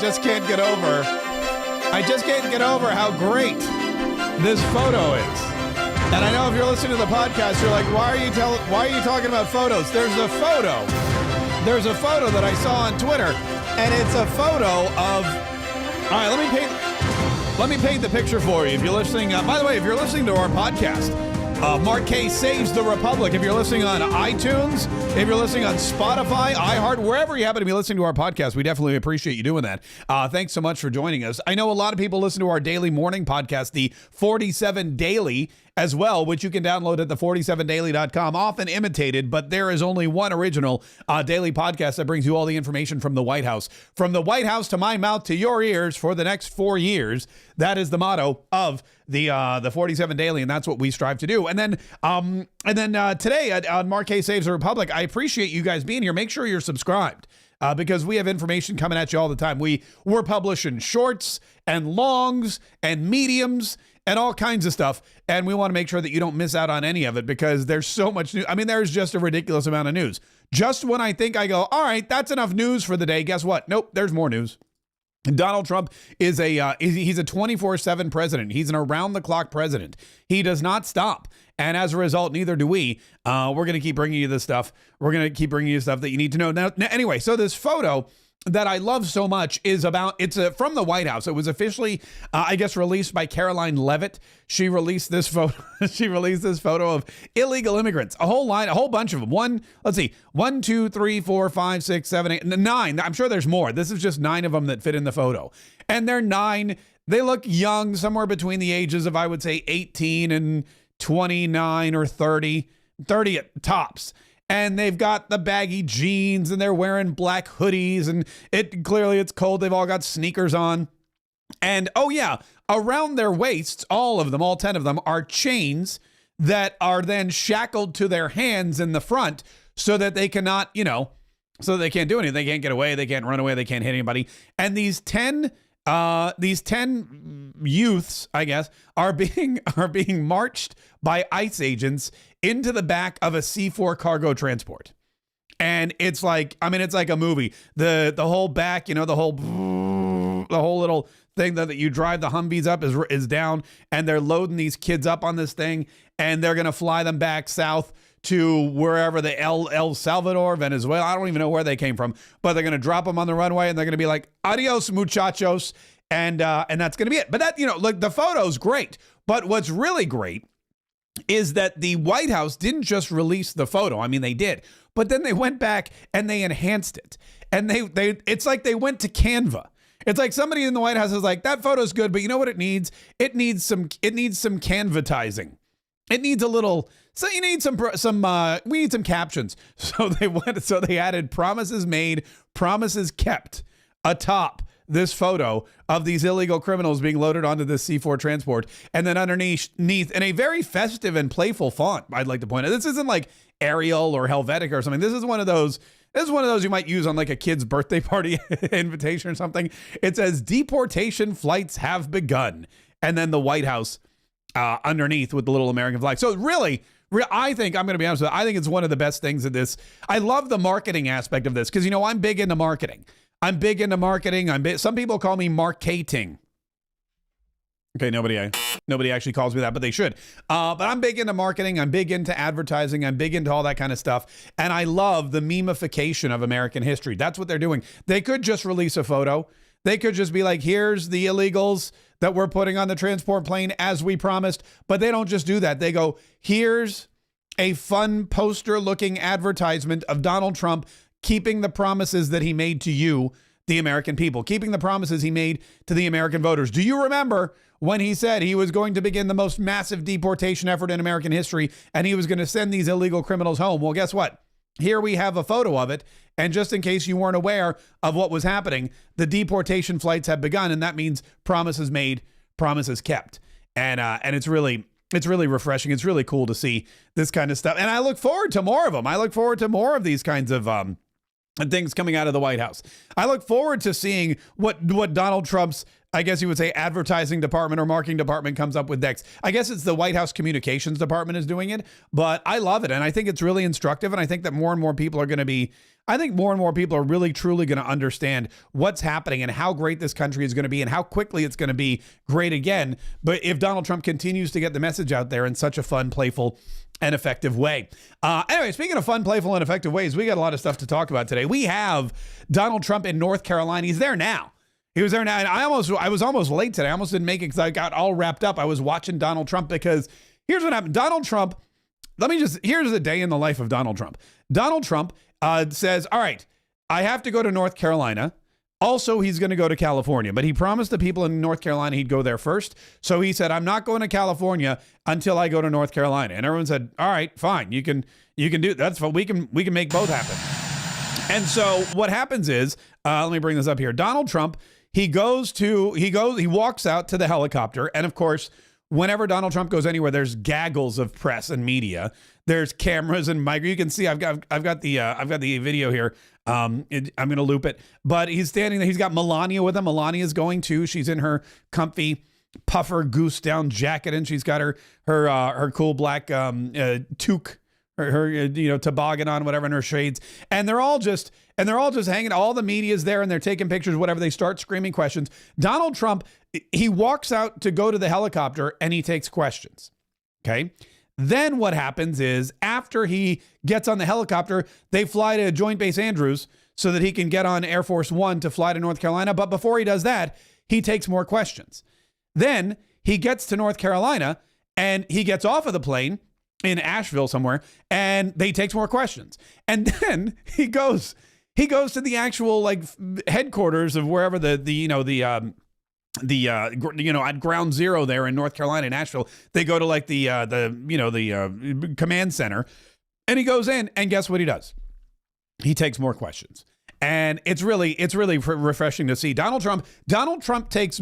just can't get over. I just can't get over how great this photo is. And I know if you're listening to the podcast, you're like, why are you talking about photos? There's a photo that I saw on Twitter, and it's a photo of. All right, let me paint the picture for you. If you're listening, by the way, if you're listening to our podcast, Mark Kaye Saves the Republic. If you're listening on iTunes, if you're listening on Spotify, iHeart, wherever you happen to be listening to our podcast, we definitely appreciate you doing that. Thanks so much for joining us. I know a lot of people listen to our daily morning podcast, the 47 Daily, as well, which you can download at the47daily.com, often imitated, but there is only one original daily podcast that brings you all the information from the White House. From the White House to my mouth to your ears for the next 4 years. That is the motto of the 47 Daily, and that's what we strive to do. And then today on Mark Kaye Saves the Republic, I appreciate you guys being here. Make sure you're subscribed. Because we have information coming at you all the time. We're publishing shorts and longs and mediums and all kinds of stuff. And we want to make sure that you don't miss out on any of it because there's so much news. I mean, there's just a ridiculous amount of news. Just when I think I go, all right, that's enough news for the day. Guess what? Nope, there's more news. Donald Trump is he's a 24/7 president. He's an around-the-clock president. He does not stop. And as a result, neither do we. We're going to keep bringing you this stuff. We're going to keep bringing you stuff that you need to know. Now, anyway, so this photo that I love so much is from the White House. It was officially, I guess, released by Caroline Leavitt. She released this photo. She released this photo of illegal immigrants, a whole bunch of them. 1, 2, 3, 4, 5, 6, 7, 8, 9. I'm sure there's more. This is just 9 of them that fit in the photo. And they're 9. They look young, somewhere between the ages of, I would say, 18 and 29 or 30 at tops. And they've got the baggy jeans and they're wearing black hoodies and clearly it's cold. They've all got sneakers on. And oh yeah, around their waists, all of them, all 10 of them are chains that are then shackled to their hands in the front so that they cannot, so they can't do anything. They can't get away. They can't run away. They can't hit anybody. And these 10 youths, I guess, are being marched by ICE agents into the back of a C4 cargo transport. And it's like, it's like a movie. The whole back, the whole little thing that you drive the Humvees up is down, and they're loading these kids up on this thing, and they're going to fly them back south to wherever the El Salvador, Venezuela, I don't even know where they came from, but they're going to drop them on the runway and they're going to be like, adios, muchachos. And that's going to be it. But that, the photo's great. But what's really great is that the White House didn't just release the photo. I mean, they did, but then they went back and they enhanced it. And it's like they went to Canva. It's like somebody in the White House is like, that photo's good, but you know what it needs? It needs some Canvatizing. It needs a little, so you need we need some captions. So they added promises made, promises kept atop this photo of these illegal criminals being loaded onto this C4 transport. And then underneath in a very festive and playful font, I'd like to point out, this isn't like Arial or Helvetica or something. This is one of those you might use on like a kid's birthday party invitation or something. It says deportation flights have begun. And then the White House underneath with the little American flag. So really, I think, I'm going to be honest with you, I think it's one of the best things of this. I love the marketing aspect of this because, I'm big into marketing. Some people call me marketing. Okay, nobody actually calls me that, but they should. But I'm big into marketing. I'm big into advertising. I'm big into all that kind of stuff. And I love the memification of American history. That's what they're doing. They could just release a photo. They could just be like, here's the illegals that we're putting on the transport plane as we promised. But they don't just do that. They go, here's a fun poster looking advertisement of Donald Trump keeping the promises that he made to you, the American people, keeping the promises he made to the American voters. Do you remember when he said he was going to begin the most massive deportation effort in American history and he was going to send these illegal criminals home? Well, guess what? Here we have a photo of it. And just in case you weren't aware of what was happening, the deportation flights have begun. And that means promises made, promises kept. And it's really refreshing. It's really cool to see this kind of stuff. And I look forward to more of them. I look forward to more of these kinds of things coming out of the White House. I look forward to seeing what Donald Trump's I guess you would say, advertising department or marketing department comes up with next. I guess it's the White House communications department is doing it, but I love it. And I think it's really instructive. And I think that more and more people are going to be, I think more and more people are really, truly going to understand what's happening and how great this country is going to be and how quickly it's going to be great again. But if Donald Trump continues to get the message out there in such a fun, playful, and effective way. Anyway, speaking of fun, playful, and effective ways, we got a lot of stuff to talk about today. We have Donald Trump in North Carolina. He's there now. He was there now, and I was almost late today. I almost didn't make it because I got all wrapped up. I was watching Donald Trump because here's what happened. Donald Trump, here's a day in the life of Donald Trump. Donald Trump says, all right, I have to go to North Carolina. Also, he's going to go to California, but he promised the people in North Carolina he'd go there first. So he said, I'm not going to California until I go to North Carolina. And everyone said, all right, fine. You can do that's fine. We can make both happen. And so what happens is, let me bring this up here. Donald Trump, he walks out to the helicopter. And of course, whenever Donald Trump goes anywhere, there's gaggles of press and media. There's cameras and mic. You can see I've got the video here. I'm going to loop it, but he's standing there. He's got Melania with him. Melania's going too. She's in her comfy puffer goose down jacket, and she's got her cool black toque, her toboggan on, whatever, and her shades. And they're all just hanging. All the media's there, and they're taking pictures, whatever. They start screaming questions. Donald Trump, he walks out to go to the helicopter, and he takes questions. Okay. Then what happens is after he gets on the helicopter, they fly to Joint Base Andrews so that he can get on Air Force One to fly to North Carolina. But before he does that, he takes more questions. Then he gets to North Carolina and he gets off of the plane in Asheville somewhere, and they takes more questions. And then he goes to the actual headquarters of wherever at Ground Zero there in North Carolina, in Asheville. They go to the command center, and he goes in, and guess what he does? He takes more questions. And it's really refreshing to see. Donald Trump takes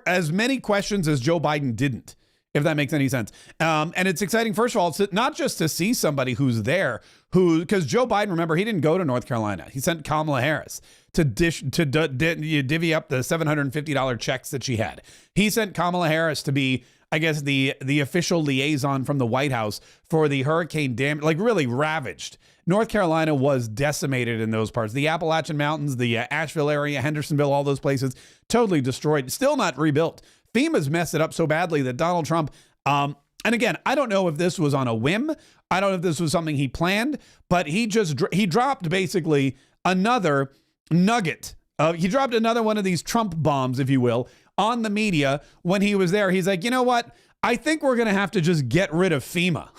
as many questions as Joe Biden didn't, if that makes any sense. And it's exciting, first of all, it's not just to see somebody who's there, because Joe Biden, remember, he didn't go to North Carolina. He sent Kamala Harris to divvy up the $750 checks that she had. He sent Kamala Harris to be, I guess, the official liaison from the White House for the hurricane damage, really ravaged. North Carolina was decimated in those parts. The Appalachian Mountains, the Asheville area, Hendersonville, all those places, totally destroyed, still not rebuilt. FEMA's messed it up so badly that Donald Trump, and again, I don't know if this was on a whim. I don't know if this was something he planned, but he dropped basically another nugget. He dropped another one of these Trump bombs, if you will, on the media when he was there. He's like, you know what? I think we're going to have to just get rid of FEMA.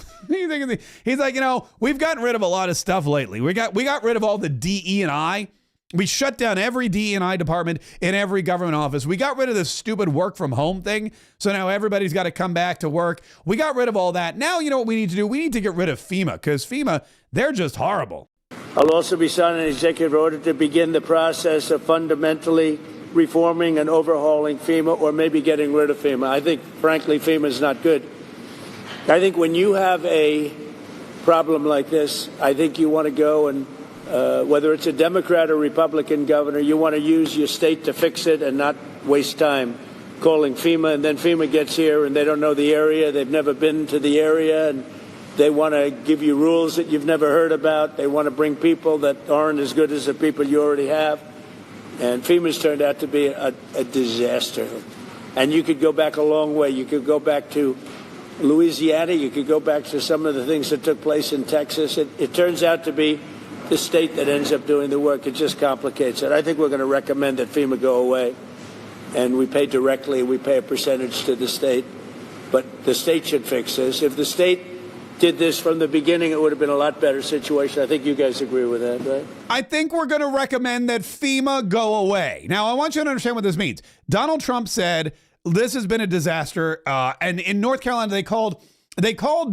He's like, we've gotten rid of a lot of stuff lately. We got rid of all the DE&I. We shut down every DE&I department in every government office. We got rid of this stupid work from home thing. So now everybody's got to come back to work. We got rid of all that. Now, you know what we need to do? We need to get rid of FEMA, because FEMA, they're just horrible. I'll also be signing an executive order to begin the process of fundamentally reforming and overhauling FEMA, or maybe getting rid of FEMA. I think, frankly, FEMA is not good. I think when you have a problem like this, I think you want to go and whether it's a Democrat or Republican governor, you want to use your state to fix it and not waste time calling FEMA. And then FEMA gets here and they don't know the area. They've never been to the area, and they want to give you rules that you've never heard about. They want to bring people that aren't as good as the people you already have. And FEMA's turned out to be a disaster. And you could go back a long way. You could go back to Louisiana. You could go back to some of the things that took place in Texas. It turns out to be the state that ends up doing the work. It just complicates it. I think we're going to recommend that FEMA go away, and we pay directly. We pay a percentage to the state, but the state should fix this. If the state did this from the beginning, it would have been a lot better situation. I think you guys agree with that, right? I think we're going to recommend that FEMA go away. Now, I want you to understand what this means. Donald Trump said this has been a disaster, and in North Carolina, they called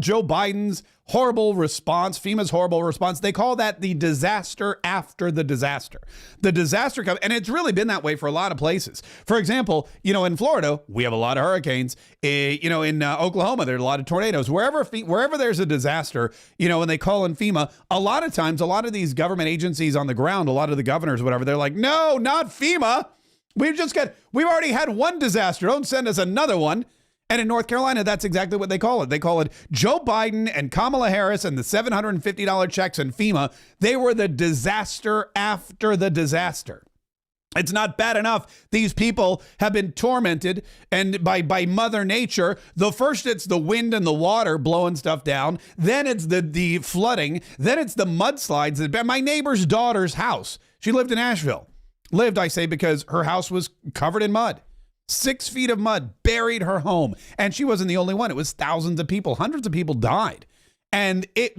Joe Biden's horrible response, FEMA's horrible response, they call that the disaster after the disaster. The disaster comes, and it's really been that way for a lot of places. For example, in Florida, we have a lot of hurricanes. In Oklahoma, there are a lot of tornadoes. Wherever there's a disaster, when they call in FEMA, a lot of times, a lot of these government agencies on the ground, a lot of the governors, whatever, they're like, no, not FEMA. We've already had one disaster. Don't send us another one. And in North Carolina, that's exactly what they call it. They call it Joe Biden and Kamala Harris and the $750 checks in FEMA. They were the disaster after the disaster. It's not bad enough. These people have been tormented and by Mother Nature. First it's the wind and the water blowing stuff down. Then it's the flooding. Then it's the mudslides. My neighbor's daughter's house. She lived in Asheville. Lived, I say, because her house was covered in mud. 6 feet of mud buried her home. And she wasn't the only one. It was thousands of people. Hundreds of people died. And it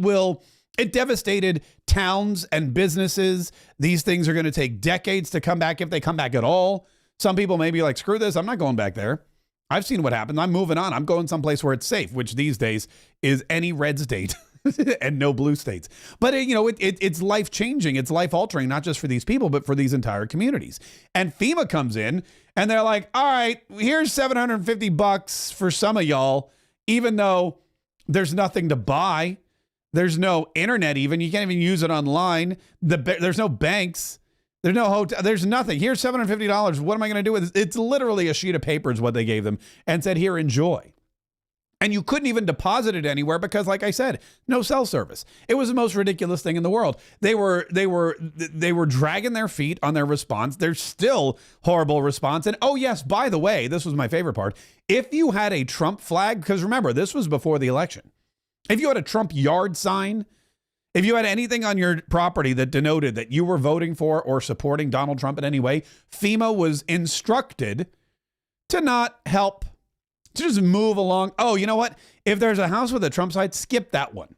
devastated towns and businesses. These things are going to take decades to come back, if they come back at all. Some people may be like, screw this, I'm not going back there. I've seen what happened. I'm moving on. I'm going someplace where it's safe, which these days is any red state and no blue states. But it's life-changing. It's life-altering, not just for these people, but for these entire communities. And FEMA comes in and they're like, all right, here's $750 for some of y'all, even though there's nothing to buy. There's no internet even. You can't even use it online. There's no banks. There's no hotel. There's nothing. Here's $750. What am I going to do with it? It's literally a sheet of paper is what they gave them and said, here, enjoy. And you couldn't even deposit it anywhere because, like I said, no cell service. It was the most ridiculous thing in the world. They were dragging their feet on their response. There's still horrible response. And oh yes, by the way, this was my favorite part. If you had a Trump flag, because remember, this was before the election. If you had a Trump yard sign, if you had anything on your property that denoted that you were voting for or supporting Donald Trump in any way, FEMA was instructed to not help, to just move along. Oh, you know what? If there's a house with a Trump sign, skip that one.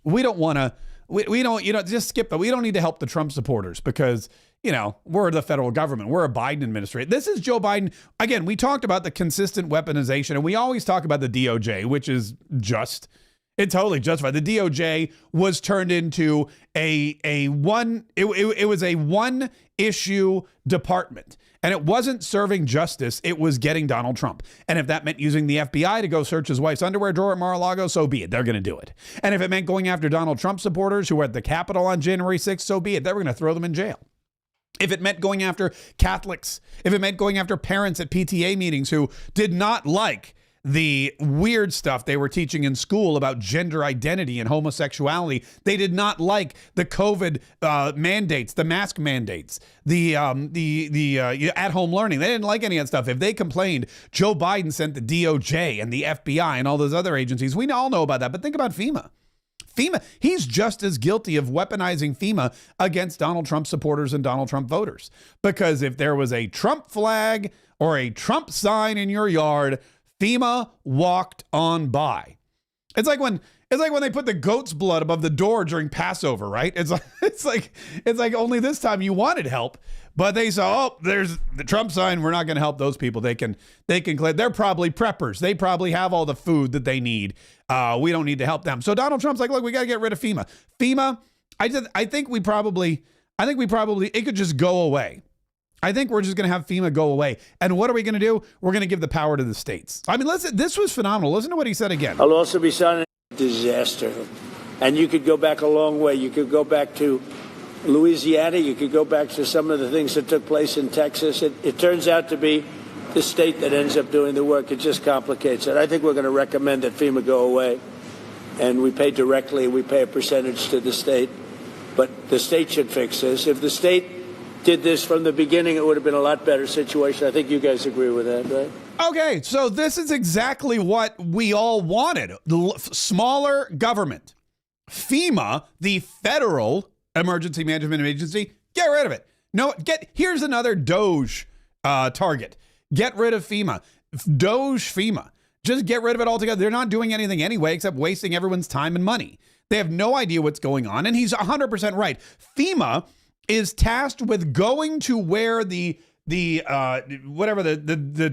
We don't want to, we don't, just skip that. We don't need to help the Trump supporters because, we're the federal government. We're a Biden administration. This is Joe Biden. Again, we talked about the consistent weaponization, and we always talk about the DOJ, which is just, it's totally justified. The DOJ was turned into it was a one issue department, and it wasn't serving justice. It was getting Donald Trump. And if that meant using the FBI to go search his wife's underwear drawer at Mar-a-Lago, so be it. They're going to do it. And if it meant going after Donald Trump supporters who were at the Capitol on January 6th, so be it. They were going to throw them in jail. If it meant going after Catholics, if it meant going after parents at PTA meetings who did not like the weird stuff they were teaching in school about gender identity and homosexuality. They did not like the COVID mandates, the mask mandates, the at-home learning. They didn't like any of that stuff. If they complained, Joe Biden sent the DOJ and the FBI and all those other agencies. We all know about that, but think about FEMA. He's just as guilty of weaponizing FEMA against Donald Trump supporters and Donald Trump voters. Because if there was a Trump flag or a Trump sign in your yard, FEMA walked on by. It's like when they put the goat's blood above the door during Passover, right? It's like only this time you wanted help, but they saw, oh, there's the Trump sign. We're not going to help those people. They can claim they're probably preppers. They probably have all the food that they need. We don't need to help them. So Donald Trump's like, look, we got to get rid of FEMA. FEMA, I think we probably it could just go away. I think we're just going to have FEMA go away. And what are we going to do? We're going to give the power to the states. I mean, listen, this was phenomenal. Listen to what he said again. I'll also be signing a disaster. And you could go back a long way. You could go back to Louisiana. You could go back to some of the things that took place in Texas. It turns out to be the state that ends up doing the work. It just complicates it. I think we're going to recommend that FEMA go away. And we pay directly. We pay a percentage to the state. But the state should fix this. If the state did this from the beginning, it would have been a lot better situation. I think you guys agree with that, right? Okay, so this is exactly what we all wanted. Smaller government. FEMA, the Federal Emergency Management Agency, get rid of it. No, here's another Doge target. Get rid of FEMA. Doge FEMA. Just get rid of it altogether. They're not doing anything anyway except wasting everyone's time and money. They have no idea what's going on, and he's 100% right. FEMA is tasked with going to where the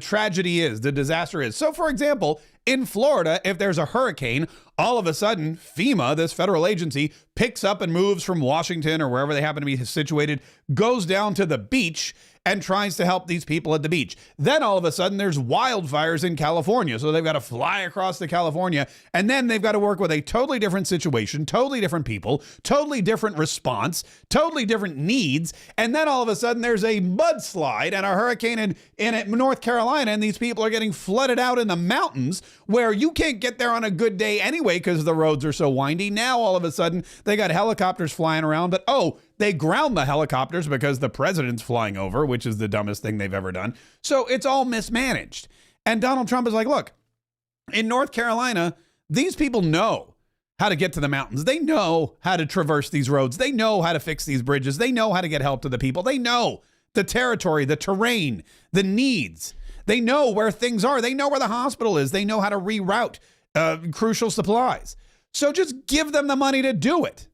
tragedy is, the disaster is. So, for example, in Florida, if there's a hurricane, all of a sudden, FEMA, this federal agency, picks up and moves from Washington or wherever they happen to be situated, goes down to the beach and tries to help these people at the beach. Then all of a sudden there's wildfires in California. So they've got to fly across to California, and then they've got to work with a totally different situation, totally different people, totally different response, totally different needs. And then all of a sudden there's a mudslide and a hurricane in North Carolina, and these people are getting flooded out in the mountains where you can't get there on a good day anyway because the roads are so windy. Now all of a sudden they got helicopters flying around, but they ground the helicopters because the president's flying over, which is the dumbest thing they've ever done. So it's all mismanaged. And Donald Trump is like, look, in North Carolina, these people know how to get to the mountains. They know how to traverse these roads. They know how to fix these bridges. They know how to get help to the people. They know the territory, the terrain, the needs. They know where things are. They know where the hospital is. They know how to reroute crucial supplies. So just give them the money to do it,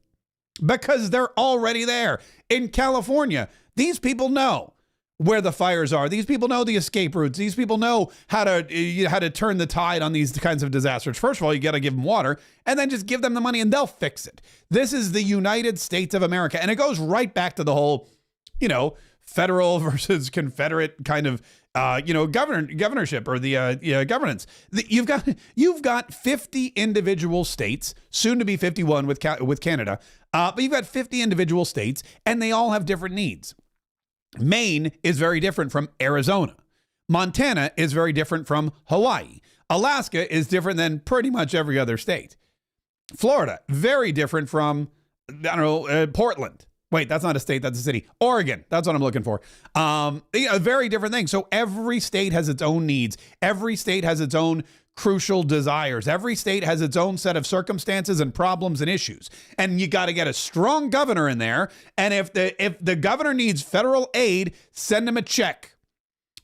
because they're already there. In California, these people know where the fires are. These people know the escape routes. These people know how to turn the tide on these kinds of disasters. First of all, you got to give them water, and then just give them the money and they'll fix it. This is the United States of America. And it goes right back to the whole, federal versus Confederate kind of governorship or the governance. You've got 50 individual states, soon to be 51 with Canada, but you've got 50 individual states, and they all have different needs. Maine is very different from Arizona. Montana is very different from Hawaii. Alaska is different than pretty much every other state. Florida, very different from, Portland. Wait, that's not a state, that's a city. Oregon, that's what I'm looking for. A very different thing. So every state has its own needs. Every state has its own crucial desires. Every state has its own set of circumstances and problems and issues. And you got to get a strong governor in there. And if the governor needs federal aid, send him a check.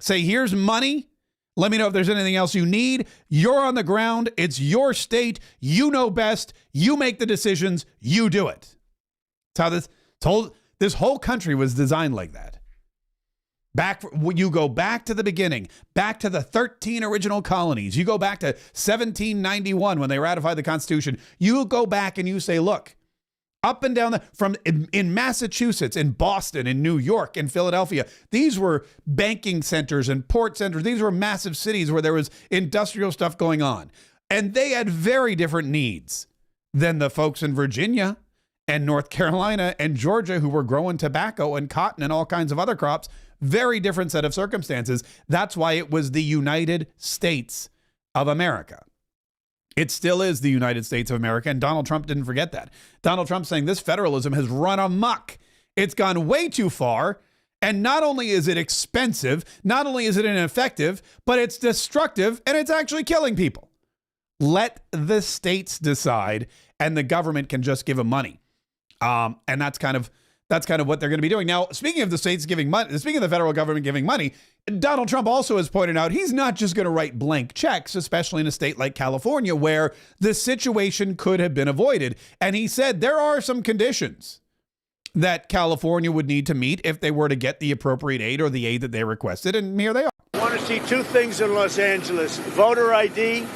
Say, here's money. Let me know if there's anything else you need. You're on the ground. It's your state. You know best. You make the decisions. You do it. That's how this whole country was designed like that. You go back to the beginning, back to the 13 original colonies. You go back to 1791 when they ratified the Constitution. You go back and you say, look, up and down in Massachusetts, in Boston, in New York, in Philadelphia, these were banking centers and port centers. These were massive cities where there was industrial stuff going on. And they had very different needs than the folks in Virginia and North Carolina and Georgia, who were growing tobacco and cotton and all kinds of other crops. Very different set of circumstances. That's why it was the United States of America. It still is the United States of America, and Donald Trump didn't forget that. Donald Trump saying this federalism has run amok. It's gone way too far, and not only is it expensive, not only is it ineffective, but it's destructive, and it's actually killing people. Let the states decide, and the government can just give them money. And that's kind of what they're going to be doing. Now, speaking of the states giving money, speaking of the federal government giving money, Donald Trump also has pointed out he's not just going to write blank checks, especially in a state like California, where the situation could have been avoided. And he said there are some conditions that California would need to meet if they were to get the appropriate aid or the aid that they requested. And here they are. I want to see two things in Los Angeles: voter ID,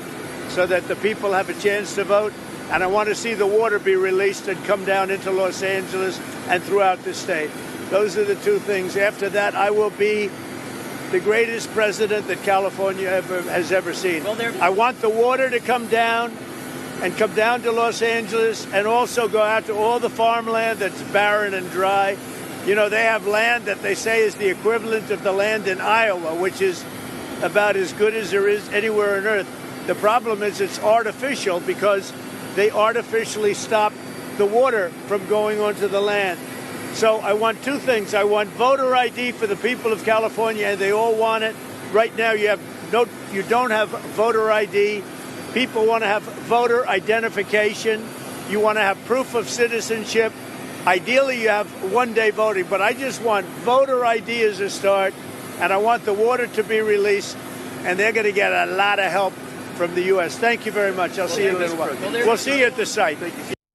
so that the people have a chance to vote. And I want to see the water be released and come down into Los Angeles and throughout the state. Those are the two things. After that, I will be the greatest president that California has ever seen. I want the water to come down and come down to Los Angeles, and also go out to all the farmland that's barren and dry. They have land that they say is the equivalent of the land in Iowa, which is about as good as there is anywhere on earth. The problem is it's artificial, because they artificially stop the water from going onto the land. So I want two things. I want voter ID for the people of California, and they all want it. Right now, you don't have voter ID. People want to have voter identification. You want to have proof of citizenship. Ideally, you have one-day voting, but I just want voter ID as a start, and I want the water to be released, and they're going to get a lot of help from the U.S. Thank you very much. I'll see you in a little while. We'll see you at the site.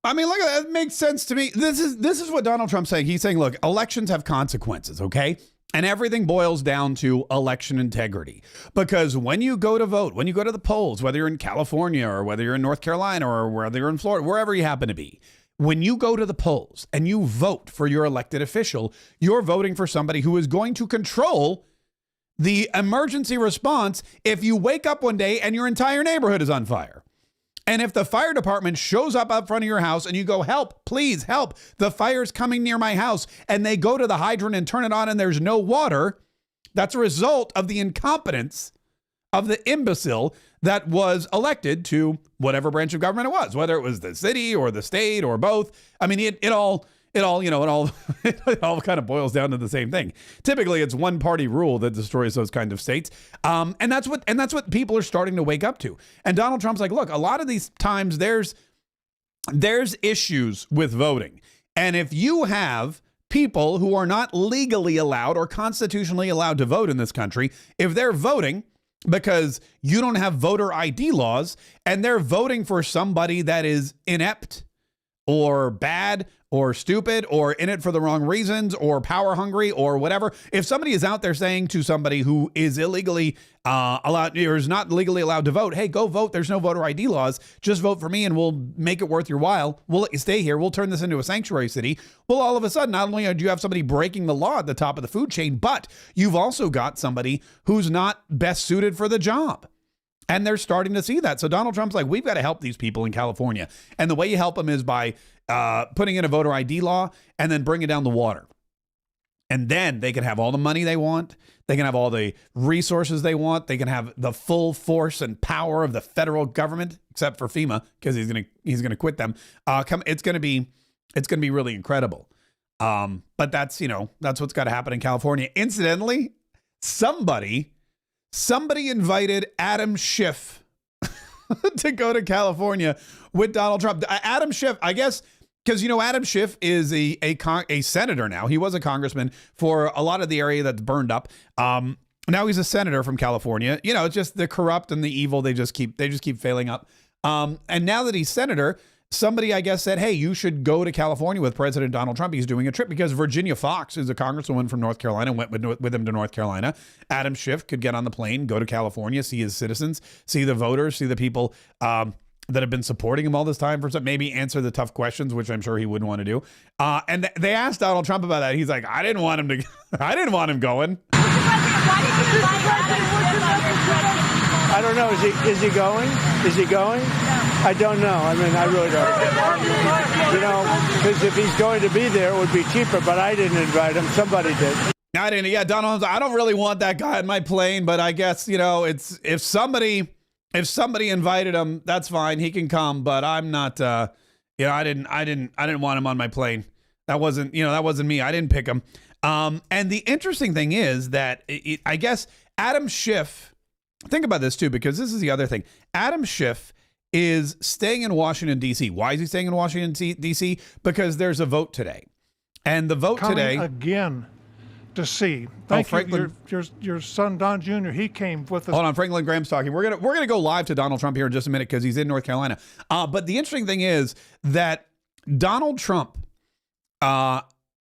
I mean, look at that. It makes sense to me. This is what Donald Trump's saying. He's saying, look, elections have consequences, okay? And everything boils down to election integrity. Because when you go to vote, when you go to the polls, whether you're in California or whether you're in North Carolina or whether you're in Florida, wherever you happen to be, when you go to the polls and you vote for your elected official, you're voting for somebody who is going to control the emergency response if you wake up one day and your entire neighborhood is on fire. And if the fire department shows up out front of your house and you go, help, please help, the fire's coming near my house, and they go to the hydrant and turn it on and there's no water, that's a result of the incompetence of the imbecile that was elected to whatever branch of government it was, whether it was the city or the state or both. I mean, it all kind of boils down to the same thing. Typically, it's one party rule that destroys those kind of states. And that's what people are starting to wake up to. And Donald Trump's like, look, a lot of these times there's issues with voting. And if you have people who are not legally allowed or constitutionally allowed to vote in this country, if they're voting because you don't have voter ID laws and they're voting for somebody that is inept or bad or stupid or in it for the wrong reasons or power hungry or whatever. If somebody is out there saying to somebody who is illegally allowed or is not legally allowed to vote, hey, go vote. There's no voter ID laws. Just vote for me and we'll make it worth your while. We'll let you stay here. We'll turn this into a sanctuary city. Well, all of a sudden, not only do you have somebody breaking the law at the top of the food chain, but you've also got somebody who's not best suited for the job. And they're starting to see that. So Donald Trump's like, we've got to help these people in California. And the way you help them is by putting in a voter ID law and then bringing down the water. And then they can have all the money they want. They can have all the resources they want. They can have the full force and power of the federal government, except for FEMA, because he's gonna quit them. It's gonna be really incredible. But that's what's got to happen in California. Incidentally, somebody invited Adam Schiff to go to California with Donald Trump. Adam Schiff, I guess, because, Adam Schiff is a senator now. He was a congressman for a lot of the area that's burned up. Now he's a senator from California. It's just the corrupt and the evil. They just keep failing up. And now that he's senator, somebody, I guess, said, hey, you should go to California with President Donald Trump. He's doing a trip because Virginia Fox, who's a congresswoman from North Carolina, went with him to North Carolina. Adam Schiff could get on the plane, go to California, see his citizens, see the voters, see the people that have been supporting him all this time for some, maybe answer the tough questions, which I'm sure he wouldn't want to do. And they asked Donald Trump about that. He's like, I didn't want him going. I don't know. Is he going? Is he going? I don't know. I mean, I really don't. Because if he's going to be there, it would be cheaper. But I didn't invite him. Somebody did. I didn't. Yeah, Donald. I don't really want that guy on my plane. But I guess it's if somebody invited him, that's fine. He can come. But I'm not. I didn't want him on my plane. That wasn't me. I didn't pick him. And the interesting thing is that I guess Adam Schiff. Think about this too, because this is the other thing. Adam Schiff is staying in Washington, D.C. Why is he staying in Washington, D.C.? Because there's a vote today. And the vote today... again to see. Thank you. Your son, Don Jr., he came with us. Hold on, Franklin Graham's talking. We're gonna go live to Donald Trump here in just a minute because he's in North Carolina. But the interesting thing is that Donald Trump,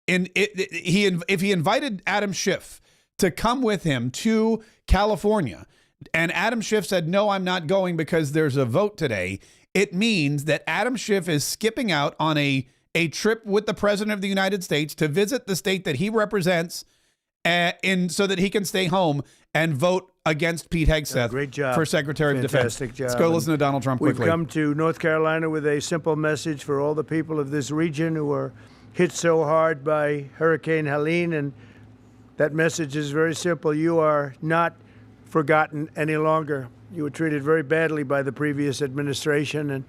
if he invited Adam Schiff to come with him to California... and Adam Schiff said, no, I'm not going because there's a vote today, it means that Adam Schiff is skipping out on a trip with the President of the United States to visit the state that he represents so that he can stay home and vote against Pete Hegseth great job. For Secretary of Defense. Fantastic job. Let's go listen to Donald Trump quickly. We've come to North Carolina with a simple message for all the people of this region who are hit so hard by Hurricane Helene, and that message is very simple. You are not forgotten any longer. You were treated very badly by the previous administration, and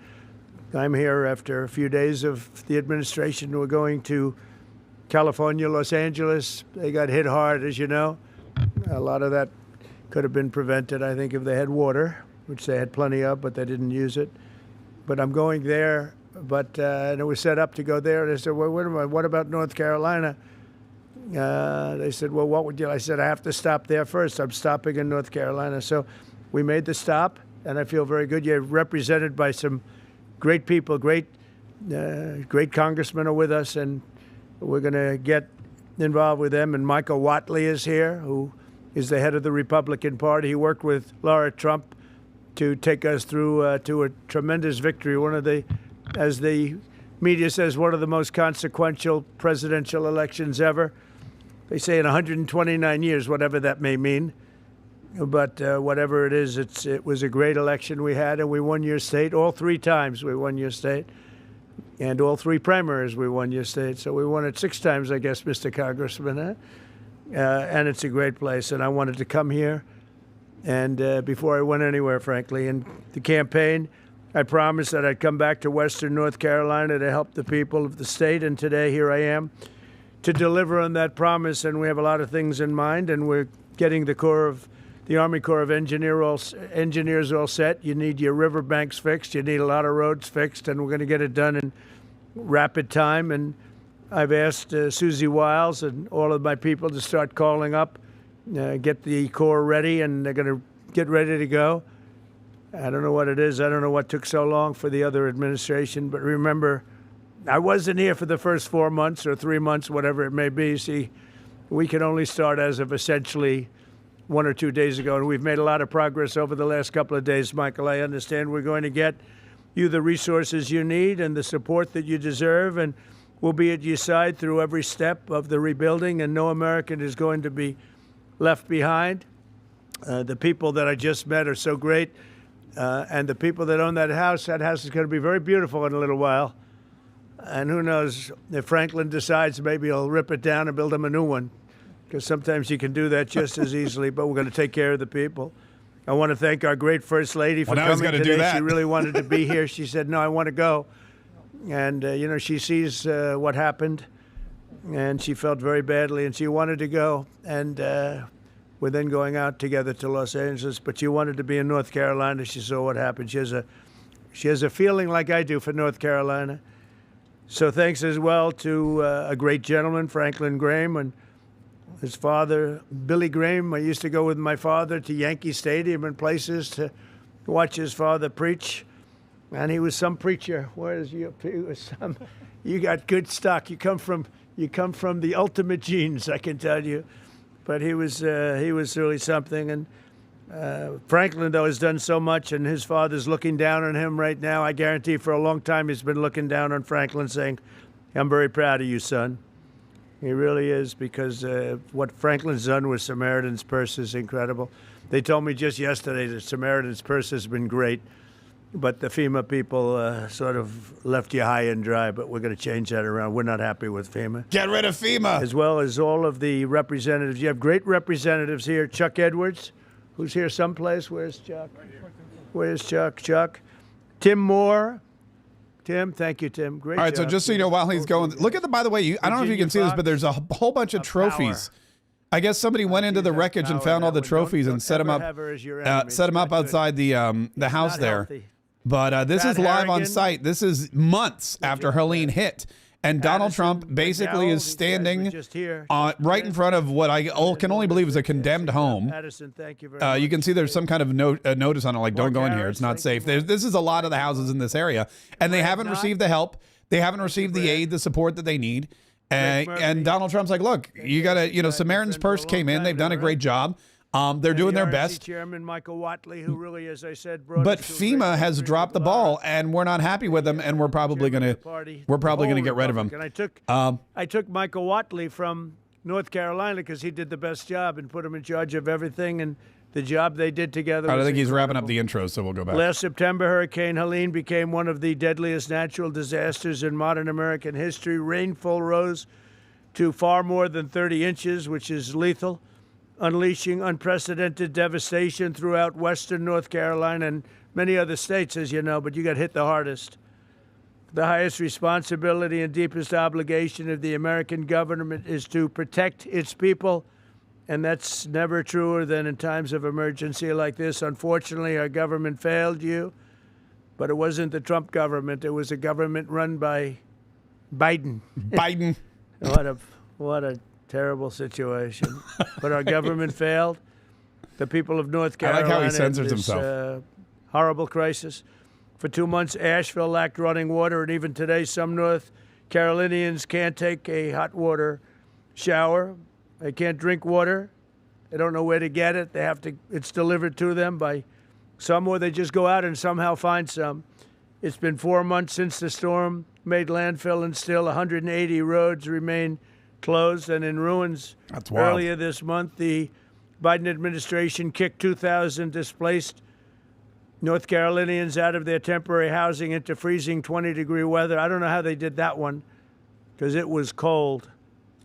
I'm here after a few days of the administration. We're going to California, Los Angeles. They got hit hard, as you know. A lot of that could have been prevented, I think, if they had water, which they had plenty of, but they didn't use it. But I'm going there, and it was set up to go there. And I said, well, what about North Carolina? They said, well, what would you? I said, I have to stop there first. I'm stopping in North Carolina. So we made the stop, and I feel very good. You're represented by some great people, great congressmen are with us, and we're going to get involved with them. And Michael Whatley is here, who is the head of the Republican Party. He worked with Laura Trump to take us through to a tremendous victory, one of the, as the media says one of the most consequential presidential elections ever. They say in 129 years, whatever that may mean. But whatever it is, it was a great election we had, and we won your state. All 3 times we won your state. And all 3 primaries we won your state. So we won it 6 times, I guess, Mr. Congressman. And it's a great place. And I wanted to come here. And before I went anywhere, frankly, in the campaign, I promised that I'd come back to Western North Carolina to help the people of the state. And today, here I am to deliver on that promise. And we have a lot of things in mind. And we're getting the Army Corps of Engineers all set. You need your riverbanks fixed. You need a lot of roads fixed. And we're going to get it done in rapid time. And I've asked Susie Wiles and all of my people to start calling up, get the Corps ready, and they're going to get ready to go. I don't know what it is. I don't know what took so long for the other administration. But remember, I wasn't here for the first 4 months or 3 months, whatever it may be. See, we can only start as of essentially 1 or 2 days ago, and we've made a lot of progress over the last couple of days, Michael. I understand we're going to get you the resources you need and the support that you deserve, and we'll be at your side through every step of the rebuilding, and no American is going to be left behind. The people that I just met are so great, and the people that own that house is going to be very beautiful in a little while. And who knows, if Franklin decides, maybe he'll rip it down and build him a new one, because sometimes you can do that just as easily, but we're going to take care of the people. I want to thank our great First Lady for coming today. Do that. She really wanted to be here. She said, no, I want to go. And, she sees what happened, and she felt very badly, and she wanted to go. And we're then going out together to Los Angeles, but she wanted to be in North Carolina. She saw what happened. She has a feeling like I do for North Carolina. So thanks as well to a great gentleman, Franklin Graham, and his father, Billy Graham. I used to go with my father to Yankee Stadium and places to watch his father preach. And he was some preacher. You got good stock. You come from the ultimate genes, I can tell you. But he was really something. And Franklin, though, has done so much, and his father's looking down on him right now. I guarantee for a long time he's been looking down on Franklin, saying, I'm very proud of you, son. He really is, because what Franklin's done with Samaritan's Purse is incredible. They told me just yesterday that Samaritan's Purse has been great, but the FEMA people sort of left you high and dry, but we're going to change that around. We're not happy with FEMA. Get rid of FEMA. As well as all of the representatives. You have great representatives here. Chuck Edwards, who's here someplace. Where's Chuck? Where's Chuck? Chuck. Tim Moore. Tim, thank you, Tim. Great. All right, job. so just so you know, while he's going, look at by the way, I don't know if you can see this, but there's a whole bunch of trophies. I guess somebody went into the wreckage and found all the trophies and set them up outside the house there. But this is live on site. This is months after Helene hit. And Donald Trump basically is standing right in front of what I can only believe is a condemned home. You can see there's some kind of notice on it, like, don't go in here. It's not safe. This is a lot of the houses in this area. And they haven't received the help. They haven't received the aid, the support that they need. And Donald Trump's like, look, you got to, Samaritan's Purse came in. They've done a great job. They're doing their best. Chairman Michael Watley, who really, as I said, but FEMA has dropped the ball, and we're not happy with them, and we're probably going to get rid of them. And I took Michael Watley from North Carolina because he did the best job and put him in charge of everything, and the job they did together. I think he's wrapping up the intro, so we'll go back. Last September, Hurricane Helene became one of the deadliest natural disasters in modern American history. Rainfall rose to far more than 30 inches, which is lethal, unleashing unprecedented devastation throughout western North Carolina and many other states, as you know, but you got hit the hardest. The highest responsibility and deepest obligation of the American government is to protect its people, and that's never truer than in times of emergency like this. Unfortunately, our government failed you, but it wasn't the Trump government. It was a government run by Biden. Biden. What a terrible situation. But our government failed. The people of North Carolina. I like how he censors himself. Horrible crisis. For 2 months, Asheville lacked running water, and even today, some North Carolinians can't take a hot water shower. They can't drink water. They don't know where to get it. It's delivered to them by some, or they just go out and somehow find some. It's been 4 months since the storm made landfill, and still 180 roads remain closed and in ruins. That's wild. Earlier this month, the Biden administration kicked 2,000 displaced North Carolinians out of their temporary housing into freezing 20-degree weather. I don't know how they did that one, because it was cold,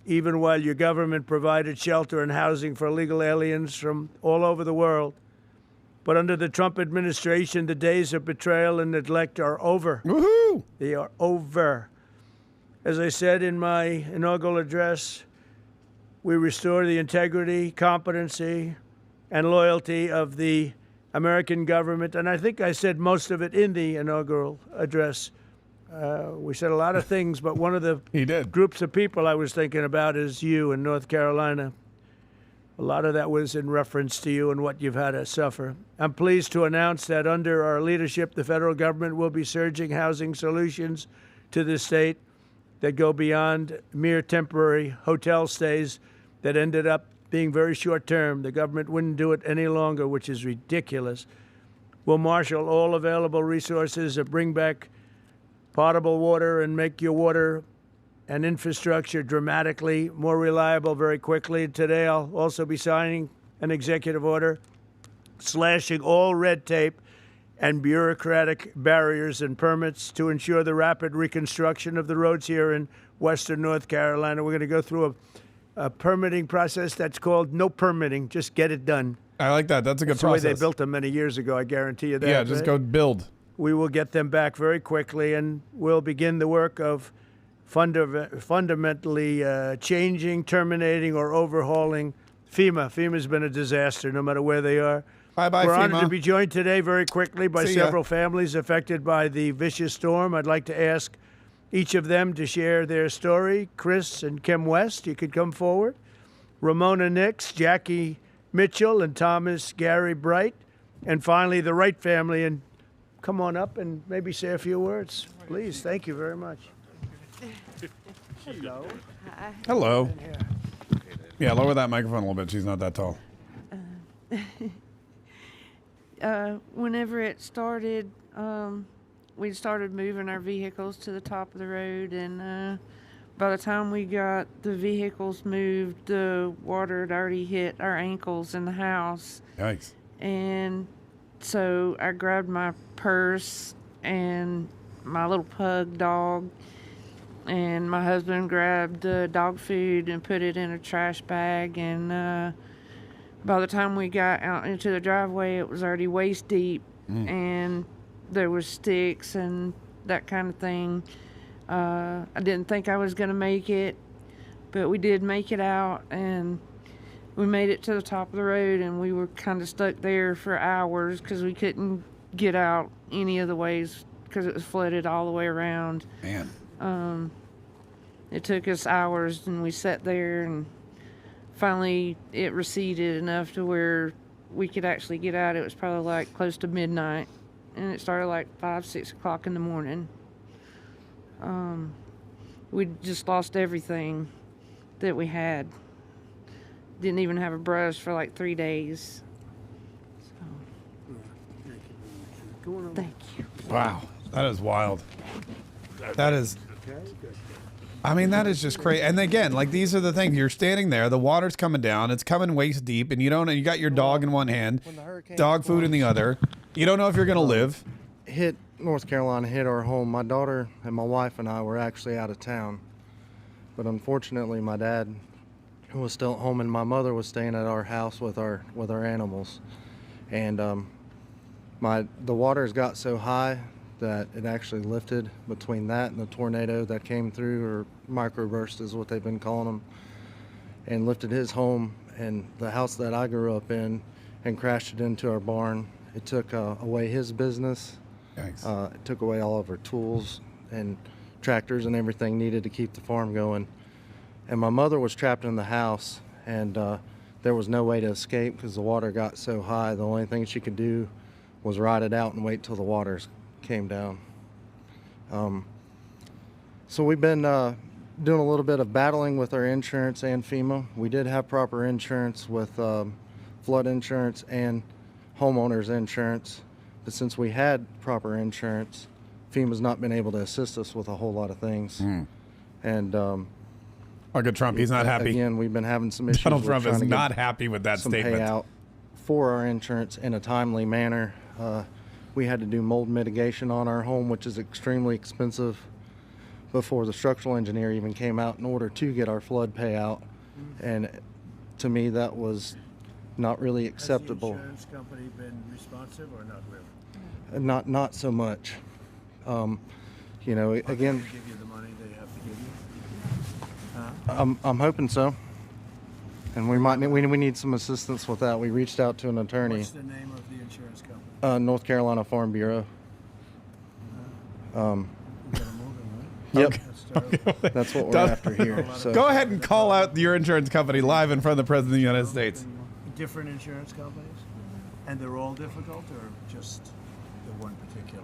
even while your government provided shelter and housing for illegal aliens from all over the world. But under the Trump administration, the days of betrayal and neglect are over. Woohoo! They are over. As I said in my inaugural address, we restore the integrity, competency, and loyalty of the American government. And I think I said most of it in the inaugural address. We said a lot of things, but one of the groups of people I was thinking about is you in North Carolina. A lot of that was in reference to you and what you've had to suffer. I'm pleased to announce that under our leadership, the federal government will be surging housing solutions to the state that go beyond mere temporary hotel stays that ended up being very short term. The government wouldn't do it any longer, which is ridiculous. We'll marshal all available resources to bring back potable water and make your water and infrastructure dramatically more reliable very quickly. Today, I'll also be signing an executive order slashing all red tape and bureaucratic barriers and permits to ensure the rapid reconstruction of the roads here in western North Carolina. We're going to go through a permitting process that's called no permitting, just get it done. I like that. That's a good process. The way they built them many years ago, I guarantee you that. Yeah, just go build. We will get them back very quickly, and we'll begin the work of fundamentally changing, terminating, or overhauling FEMA. FEMA's been a disaster, no matter where they are. Bye-bye, We're FEMA. honored to be joined today very quickly by See ya. several families affected by the vicious storm. I'd like to ask each of them to share their story. Chris and Kim West, you could come forward. Ramona Nix, Jackie Mitchell, and Thomas Gary Bright. And finally, the Wright family. And come on up and maybe say a few words, please. Thank you very much. Hello. Hi. Hello. Yeah, lower that microphone a little bit. She's not that tall. Whenever it started, we started moving our vehicles to the top of the road, and by the time we got the vehicles moved, the water had already hit our ankles in the house. Yikes. And so I grabbed my purse and my little pug dog, and my husband grabbed dog food and put it in a trash bag, and by the time we got out into the driveway, it was already waist deep, and there was sticks and that kind of thing. I didn't think I was going to make it, but we did make it out, and we made it to the top of the road, and we were kind of stuck there for hours because we couldn't get out any of the ways because it was flooded all the way around. Man. It took us hours, and we sat there, and finally it receded enough to where we could actually get out. It was probably like close to midnight, and it started like 5-6 o'clock in the morning. We just lost everything that we had. Didn't even have a brush for like 3 days. So, thank you. Wow. That is wild. That is... I mean, that is just crazy. And again, like, these are the things. You're standing there, the water's coming down, it's coming waist deep, and you got your dog in one hand, dog food in the other. You don't know if you're going to live. Hit North Carolina, hit our home. My daughter and my wife and I were actually out of town. But unfortunately, my dad was still at home, and my mother was staying at our house with our animals. And the waters got so high that it actually lifted between that and the tornado that came through, or microburst is what they've been calling them, and lifted his home and the house that I grew up in and crashed it into our barn. It took away his business. Thanks. It took away all of our tools and tractors and everything needed to keep the farm going. And my mother was trapped in the house, and there was no way to escape because the water got so high. The only thing she could do was ride it out and wait till the waters came down. So we've been doing a little bit of battling with our insurance and FEMA. We did have proper insurance with flood insurance and homeowners insurance, but since we had proper insurance, FEMA's not been able to assist us with a whole lot of things. And our good Trump, he's not happy. Again, we've been having some issues. Donald with Trump trying is to get not happy with that some statement. payout for our insurance in a timely manner. We had to do mold mitigation on our home, which is extremely expensive, before the structural engineer even came out in order to get our flood payout. And to me, that was not really acceptable. Has the insurance company been responsive or not really? Not so much. You know, again, They give you the money they have to give you? I'm hoping so. And we need some assistance with that. We reached out to an attorney. What's the name of the insurance company? North Carolina Farm Bureau. You gotta move them, right? Yep, That's terrible. that's what we're after here. So Go ahead and call out your insurance company live in front of the President of the United States. Different insurance companies? And they're all difficult or just the one particular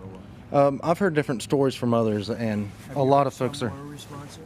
one? I've heard different stories from others, and a lot of folks are. More responsive?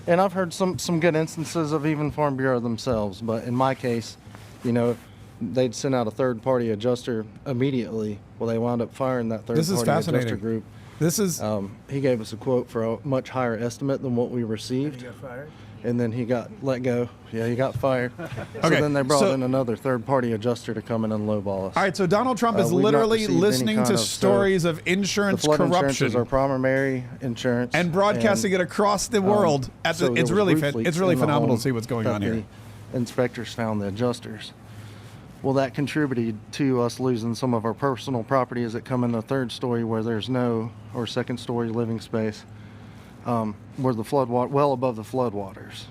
And I've heard some good instances of even Farm Bureau themselves. But in my case, you know, they'd send out a third-party adjuster immediately. Well, they wound up firing that This is third-party fascinating. adjuster group. This is He gave us a quote for a much higher estimate than what we You received, got fired? and then he got let go. Yeah, he got fired. Okay, So then they brought so- in another third-party adjuster to come in and lowball us. all right. So Donald Trump is We've not literally received any listening kind to of- stories of The insurance flood insurance is our corruption primary insurance, and broadcasting it across the world. so there It's was really roof leaks it's really in the phenomenal home to see what's going that on here. The inspectors found the adjusters. Well, that contributed to us losing some of our personal properties that come in the third story where there's no, or second story living space, where the flood water, well above the floodwaters.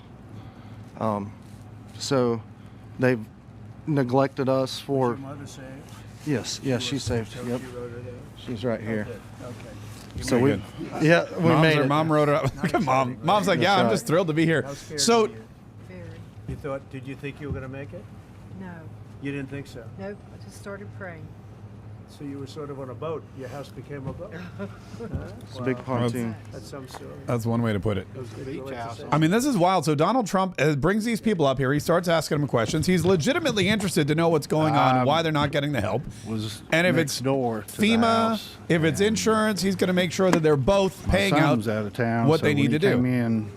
So they've neglected us for. Your mother saved? Yes, she's saved. So Yep, she wrote it out? she's right here. Okay. So Very we made it. Mom wrote it up. Look at Mom. Mom's like, yeah, That's I'm right. just thrilled to be here. How scared So were you? Very. Did you think you were going to make it? No. You didn't think so? Nope. I just started praying. So you were sort of on a boat. Your house became a boat. It's a big pontoon. That's some story. that's one way to put it. Beach house. I mean, this is wild. So Donald Trump brings these people up here. He starts asking them questions. He's legitimately interested to know what's going on, why they're not getting the help. And if next it's door to the FEMA, house, if it's and insurance, he's going to make sure that they're both my paying son out was out of town, what so they need when to he came do. in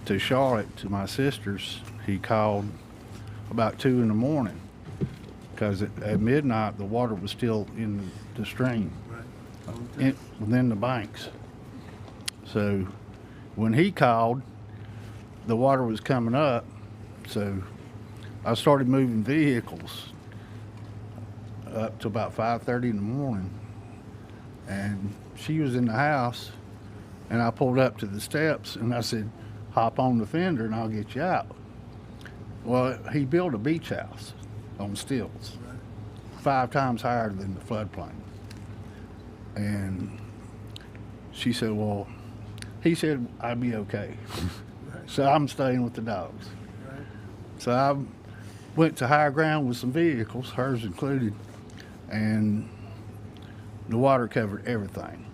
to Charlotte to my sister's, he called about 2 in the morning because at midnight the water was still in the stream, within the banks. So when he called, the water was coming up, so I started moving vehicles up to about 5:30 in the morning, and she was in the house, and I pulled up to the steps and I said, hop on the fender and I'll get you out. Well, he built a beach house on stilts, 5 times higher than the floodplain. And she said, well, he said I'd be okay. So I'm staying with the dogs. So I went to higher ground with some vehicles, hers included, and the water covered everything.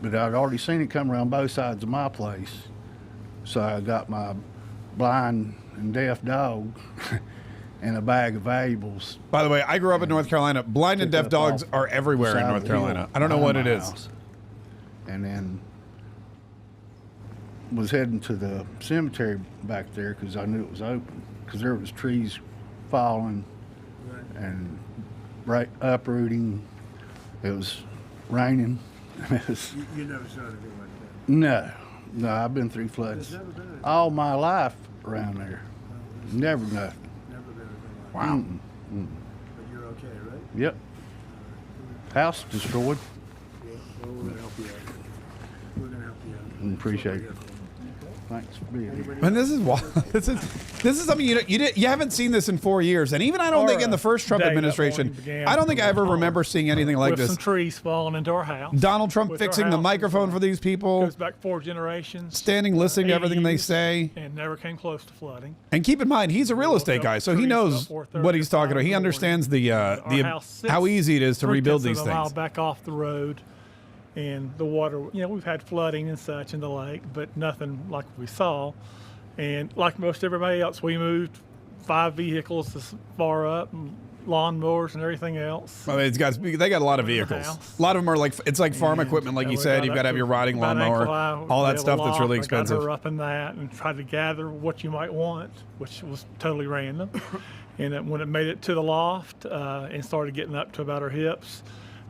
But I'd already seen it come around both sides of my place, so I got my blind and deaf dog and a bag of valuables. By the way, I grew up in North Carolina. Blind and deaf dogs are everywhere in Side of North the hill Carolina. I don't know what it behind my is. house. And then was heading to the cemetery back there because I knew it was open, because there was trees falling and uprooting. It was raining. It was, You never saw anything like that. no, I've been through floods There's never been anything. all my life around there. Never nothing. Never been anything like Wow. Mm. that. But you're okay, right? Yep. House destroyed. Yeah. Well, we're gonna help you out. We're gonna help you out. Appreciate it. Thanks for being here. And this is wild. This is something you haven't seen this in 4 years, and even I don't think in the first Trump day that administration, morning began I don't think I ever with remember seeing anything like with this. some trees falling into our house. Donald Trump With our fixing the house microphone for these people, goes back 4 generations. standing listening to everything they 80s, say. and never came close to flooding. And keep in mind, he's a real estate guy, so he knows what he's talking about. He understands the how easy it is to rebuild these A mile things. back off the road, and the water. We've had flooding and such in the lake, but nothing like we saw. And like most everybody else, we moved 5 vehicles this far up, and lawnmowers and everything else. I mean, they got a lot of vehicles. A lot of them are it's like farm equipment, like you said. You've got to have your riding lawnmower, all that stuff that's really expensive. I got her up in that and tried to gather what you might want, which was totally random. And when it made it to the loft and started getting up to about her hips,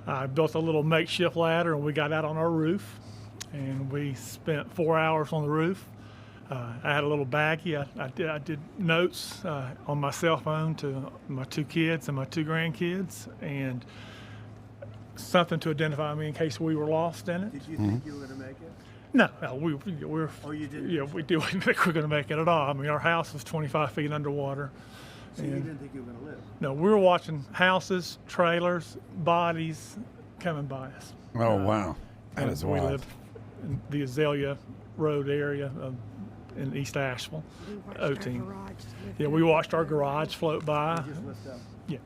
I built a little makeshift ladder and we got out on our roof. And we spent 4 hours on the roof. I had a little baggie. I did notes on my cell phone to my 2 kids and my 2 grandkids, and something to identify me in case we were lost in it. Did you think you were going to make it? No, we're. Oh, you didn't? Yeah, we didn't think we were going to make it at all. I mean, our house was 25 feet underwater. So you didn't think you were going to live? No, we were watching houses, trailers, bodies coming by us. Oh, wow. That is We wild. live in the Azalea Road area in East Asheville, O-Team. Yeah, we watched our garage float by. Yeah.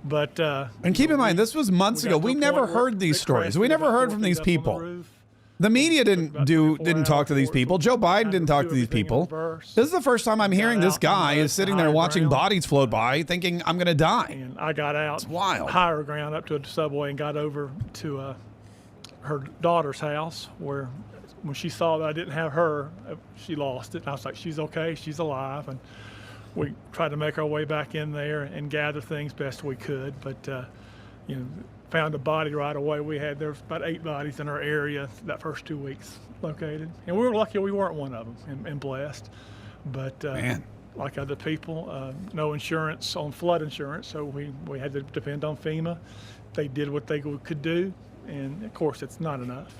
But And keep in mind, this was months ago. We never heard these stories. We never heard from these people. The media didn't talk to these people. Joe Biden didn't talk to these people. This is the first time I'm hearing this guy is sitting there watching bodies float by, thinking I'm going to die. And I got out, wild. higher ground, up to a subway, and got over to her daughter's house, where when she saw that I didn't have her, she lost it. And I was like, she's okay, she's alive. And we tried to make our way back in there and gather things best we could. But, found a body right away. There was about 8 bodies in our area that first 2 weeks located. And we were lucky we weren't one of them and blessed. But like other people, no insurance on flood insurance, so we had to depend on FEMA. They did what they could do, and of course it's not enough.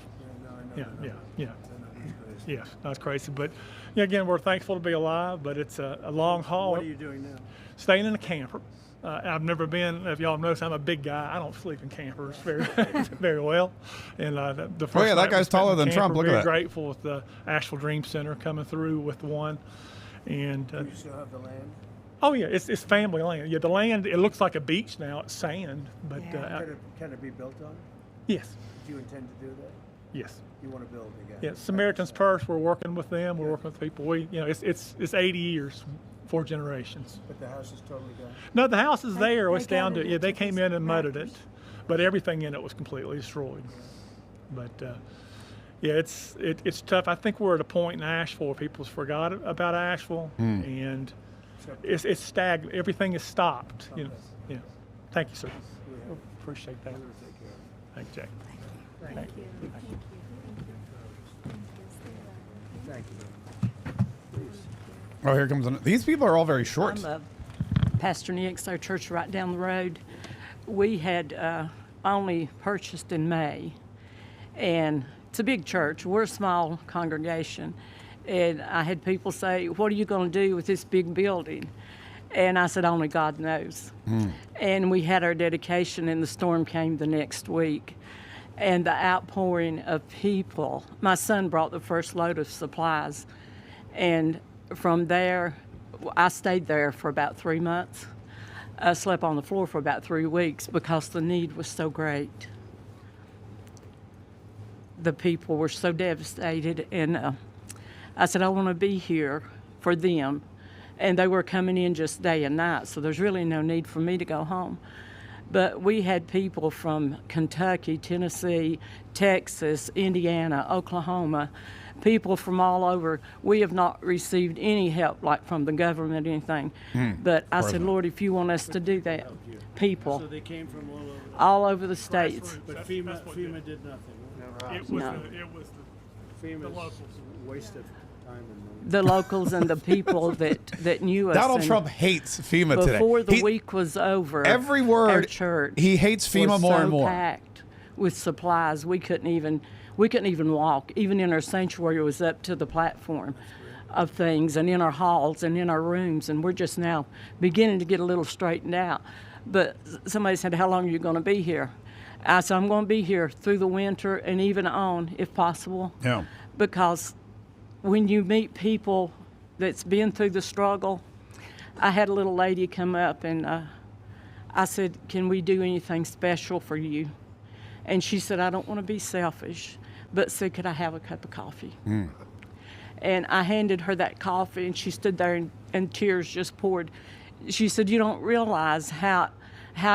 Yeah, that's crazy. But again, we're thankful to be alive, but it's a long haul. What are you doing now? Staying in a camper. I've never been, if y'all notice, I'm a big guy. I don't sleep in campers very very well. And the first that guy's taller than Trump. Look at that. Very grateful with the Asheville Dream Center coming through with one. And Do you still have the land? oh yeah, it's family land. Yeah, the land, it looks like a beach now. It's sand, but Can it be built on? yes, Do you intend to do that? yes. You want to build again? Yeah, Samaritan's Purse. We're working with them. We're working with people. It's 80 years, 4 generations. But the house is totally gone? No, the house is there. It's they down gutted to it they to came just in and mudded it, wreckage. but everything in it was completely destroyed. But it's tough. I think we're at a point in Asheville where people's forgot about Asheville, and it's stagnant. Everything is stopped. Yeah. Thank you, sir. Appreciate that. Thank you, Jack. Thank you. Thank you. Please. Oh, here comes these people are all very short. I'm Pastor Nick's, our church right down the road. We had only purchased in May, and it's a big church. We're a small congregation, and I had people say, "What are you going to do with this big building?" And I said, "Only God knows." And we had our dedication, and the storm came the next week. And the outpouring of people, my son brought the first load of supplies, and from there, I stayed there for about 3 months. I slept on the floor for about 3 weeks because the need was so great. The people were so devastated, and I said, I want to be here for them. And they were coming in just day and night, so there's really no need for me to go home. But we had people from Kentucky, Tennessee, Texas, Indiana, Oklahoma, people from all over. We have not received any help, like from the government or anything. But I said, Lord, if you want us to do that, people. So they came from all over the states. But FEMA did nothing. It was the locals. Waste of time and money. The locals and the people that knew us. Donald and Trump hates FEMA today. Before the week was over, every word, our church he hates FEMA was more so and more. packed with supplies, we couldn't even walk. Even in our sanctuary, it was up to the platform of things, and in our halls and in our rooms, and we're just now beginning to get a little straightened out. But somebody said, "How long are you going to be here?" I said, "I'm going to be here through the winter and even on, if possible." Yeah. Because when you meet people that's been through the struggle, I had a little lady come up and I said, "Can we do anything special for you?" And she said, "I don't want to be selfish, but said, could I have a cup of coffee?" And I handed her that coffee, and she stood there and tears just poured. she said, you don't realize how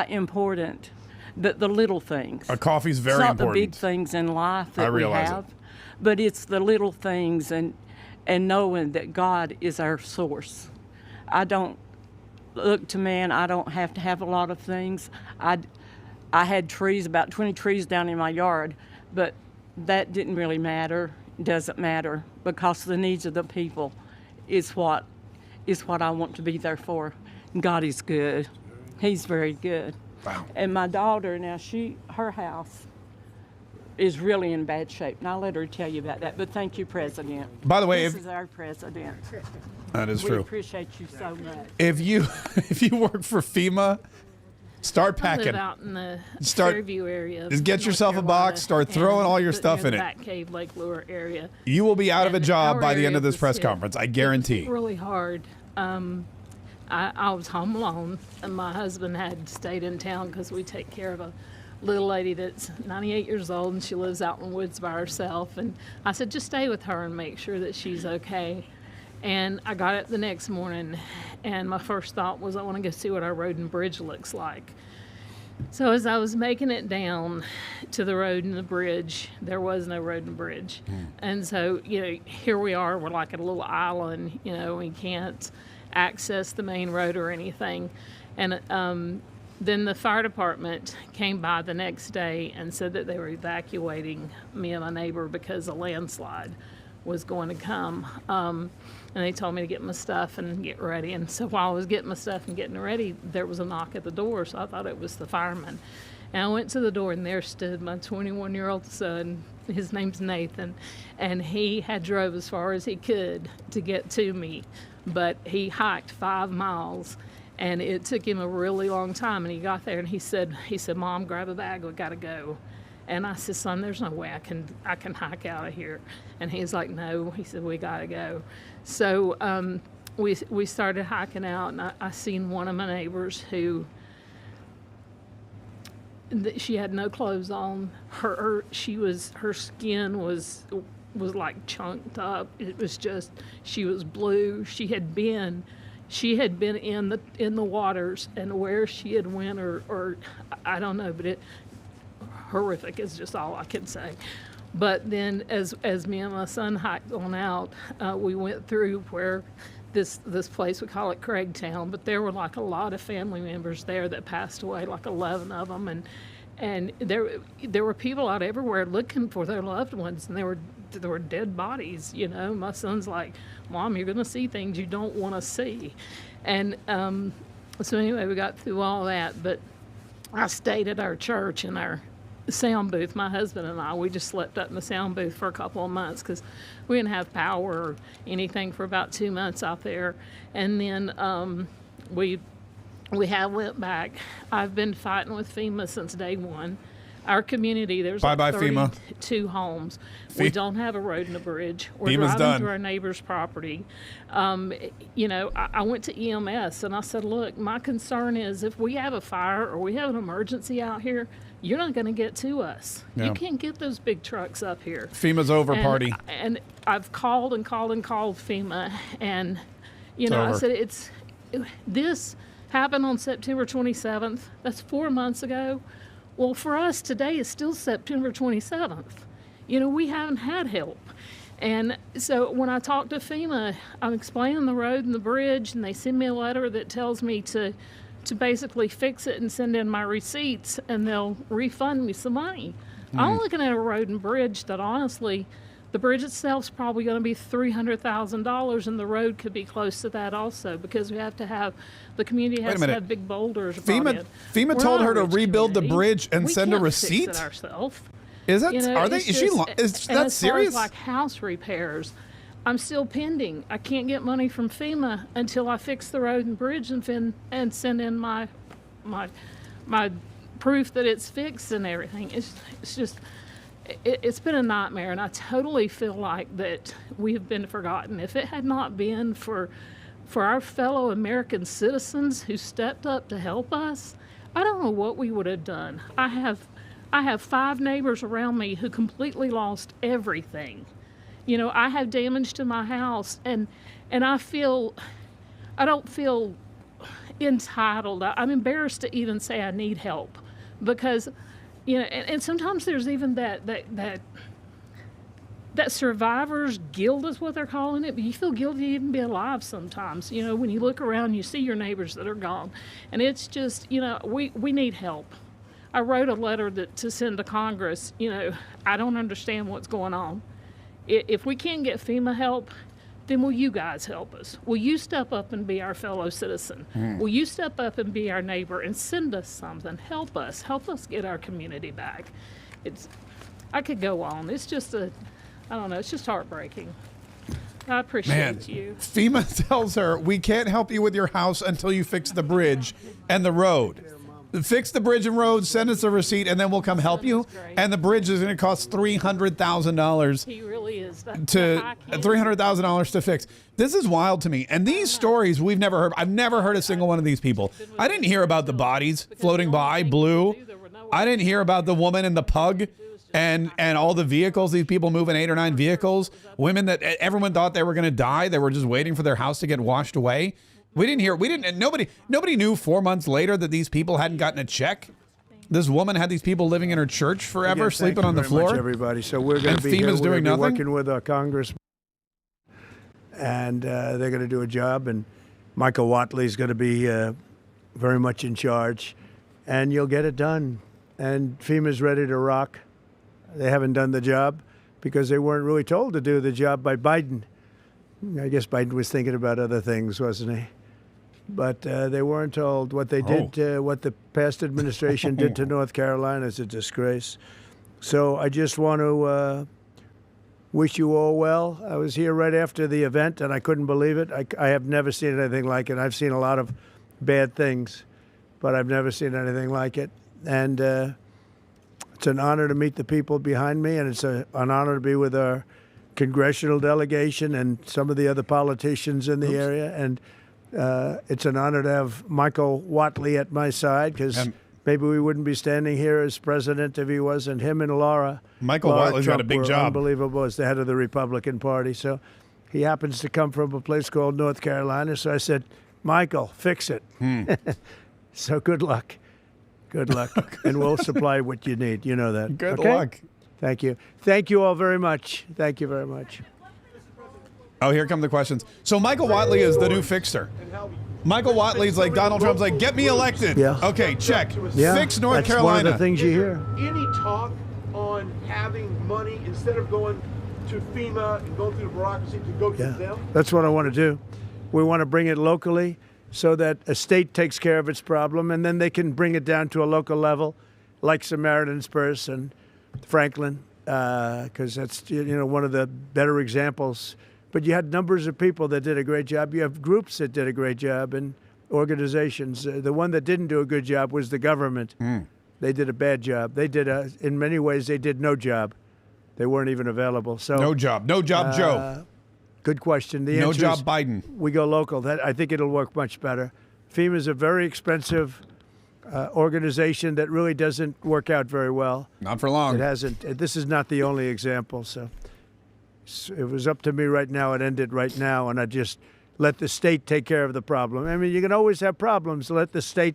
important the little things. A coffee's very it's not important. The big things in life that we have, but it's the little things and knowing that God is our source. I don't look to man. I don't have to have a lot of things. I had trees, about 20 trees down in my yard, but that didn't really matter. Doesn't matter, because the needs of the people is what I want to be there for. God is good. He's very good. Wow. And my daughter now, her house is really in bad shape, and I'll let her tell you about that. But thank you, President. By the way, this is our president. That is we true. We appreciate you so much. If you work for FEMA, start packing. I live out in the Fairview area. Just get yourself a box. Start throwing all your stuff in it. Bat Cave, Lake Lure area. You will be out of a job by the end of this press hit conference. I guarantee. Really hard. I was home alone, and my husband had stayed in town because we take care of a little lady that's 98 years old, and she lives out in the woods by herself. And I said, just stay with her and make sure that she's okay. And I got up the next morning, and my first thought was, I want to go see what our road and bridge looks like. So as I was making it down to the road and the bridge, there was no road and bridge. And so, here we are, we're like at a little island, we can't access the main road or anything. And then the fire department came by the next day and said that they were evacuating me and my neighbor because a landslide was going to come. And they told me to get my stuff and get ready. And so while I was getting my stuff and getting ready, there was a knock at the door, so I thought it was the fireman. And I went to the door, and there stood my 21-year-old son. His name's Nathan, and he had drove as far as he could to get to me, but he hiked 5 miles, and it took him a really long time. And he got there, and he said, "Mom, grab a bag, we gotta go." And I said, "Son, there's no way I can hike out of here." And he's like, "No," he said, "we gotta go." So we started hiking out, and I seen one of my neighbors who, she had no clothes on. Her skin was like chunked up. It was just, she was blue. She had been in the waters, and where she had went or I don't know, but it horrific is just all I can say. But then as me and my son hiked on out, we went through where this place, we call it Craigtown, but there were like a lot of family members there that passed away, like 11 of them, and there were people out everywhere looking for their loved ones, and there were dead bodies. My son's like, "Mom, you're gonna see things you don't want to see," and so anyway, we got through all that. But I stayed at our church in our sound booth. My husband and I, we just slept up in the sound booth for a couple of months because we didn't have power or anything for about 2 months out there. And then we went back. I've been fighting with FEMA since day one. Our community, there's like 32 homes. We don't have a road and a bridge. We're driving through our neighbor's property. I went to EMS and I said, "Look, my concern is if we have a fire or we have an emergency out here, you're not going to get to us. Yeah. You can't get those big trucks up here." FEMA's over, party. And I've called and called and called FEMA, and I said, this happened on September 27th. That's 4 months ago. Well, for us, today is still September 27th. We haven't had help. And so when I talk to FEMA, I'm explaining the road and the bridge, and they send me a letter that tells me to basically fix it and send in my receipts, and they'll refund me some money. I'm looking at a road and bridge that, honestly, the bridge itself is probably going to be $300,000, and the road could be close to that also, because we have to have, the community has to have big boulders. FEMA told her to rebuild the bridge and send a receipt? We can't fix it ourselves. Is that, is that serious? As far as like house repairs, I'm still pending. I can't get money from FEMA until I fix the road and bridge and send in my proof that it's fixed and everything. It's been a nightmare, and I totally feel like that we have been forgotten. If it had not been for our fellow American citizens who stepped up to help us, I don't know what we would have done. I have 5 neighbors around me who completely lost everything. I have damage to my house, and I don't feel entitled. I'm embarrassed to even say I need help because, and sometimes there's even that survivor's guilt is what they're calling it, but you feel guilty to even be alive sometimes. When you look around, you see your neighbors that are gone, and it's just, we need help. I wrote a letter to send to Congress. I don't understand what's going on. If we can't get FEMA help, then will you guys help us? Will you step up and be our fellow citizen? Will you step up and be our neighbor and send us something? Help us get our community back. I could go on. It's just I don't know, it's just heartbreaking. I appreciate you. FEMA tells her, we can't help you with your house until you fix the bridge and the road. Fix the bridge and road, send us a receipt, and then we'll come help you. And the bridge is going to cost $300,000. He really is. $300,000 to fix. This is wild to me. And these stories we've never heard. I've never heard a single one of these people. I didn't hear about the bodies floating by blue. I didn't hear about the woman and the pug and all the vehicles, these people moving 8 or 9 vehicles, women that everyone thought they were going to die. They were just waiting for their house to get washed away. Nobody knew 4 months later that these people hadn't gotten a check. This woman had these people living in her church forever, sleeping on the floor. Much, everybody. So we're going to be FEMA's doing nothing? working with our Congress, and they're going to do a job. And Michael Watley is going to be very much in charge, and you'll get it done. And FEMA's ready to rock. They haven't done the job because they weren't really told to do the job by Biden. I guess Biden was thinking about other things, wasn't he? But they weren't told. What they did, what the past administration did to North Carolina is a disgrace. So I just want to wish you all well. I was here right after the event, and I couldn't believe it. I have never seen anything like it. I've seen a lot of bad things, but I've never seen anything like it. And it's an honor to meet the people behind me, and it's an honor to be with our congressional delegation and some of the other politicians in the area. And it's an honor to have Michael Watley at my side, because maybe we wouldn't be standing here as president if he wasn't. Him and Laura. Michael Watley's got a big job. Unbelievable as the head of the Republican Party. So he happens to come from a place called North Carolina. So I said, Michael, fix it. So good luck. Good luck. And we'll supply what you need. You know that. Good luck. Thank you. Thank you all very much. Thank you very much. Oh, here come the questions. So Michael Watley is the new fixer. Michael Watley's like Donald Trump's like, get me elected. Yeah. Okay, check. Yeah, Fix North that's Carolina. One of the things you hear. Any talk on having money instead of going to FEMA and going through the bureaucracy to go to them? That's what I want to do. We want to bring it locally so that a state takes care of its problem, and then they can bring it down to a local level, like Samaritan's Purse and Franklin, because that's one of the better examples. But you had numbers of people that did a great job. You have groups that did a great job and organizations. The one that didn't do a good job was the government. They did a bad job. They did, in many ways, they did no job. They weren't even available. So no job Joe. Good question. The no answer job is Biden. We go local. I think it'll work much better. FEMA is a very expensive organization that really doesn't work out very well. Not for long. It hasn't. This is not the only example. So it was up to me right now. It ended right now, and I just let the state take care of the problem. I mean, you can always have problems. Let the state.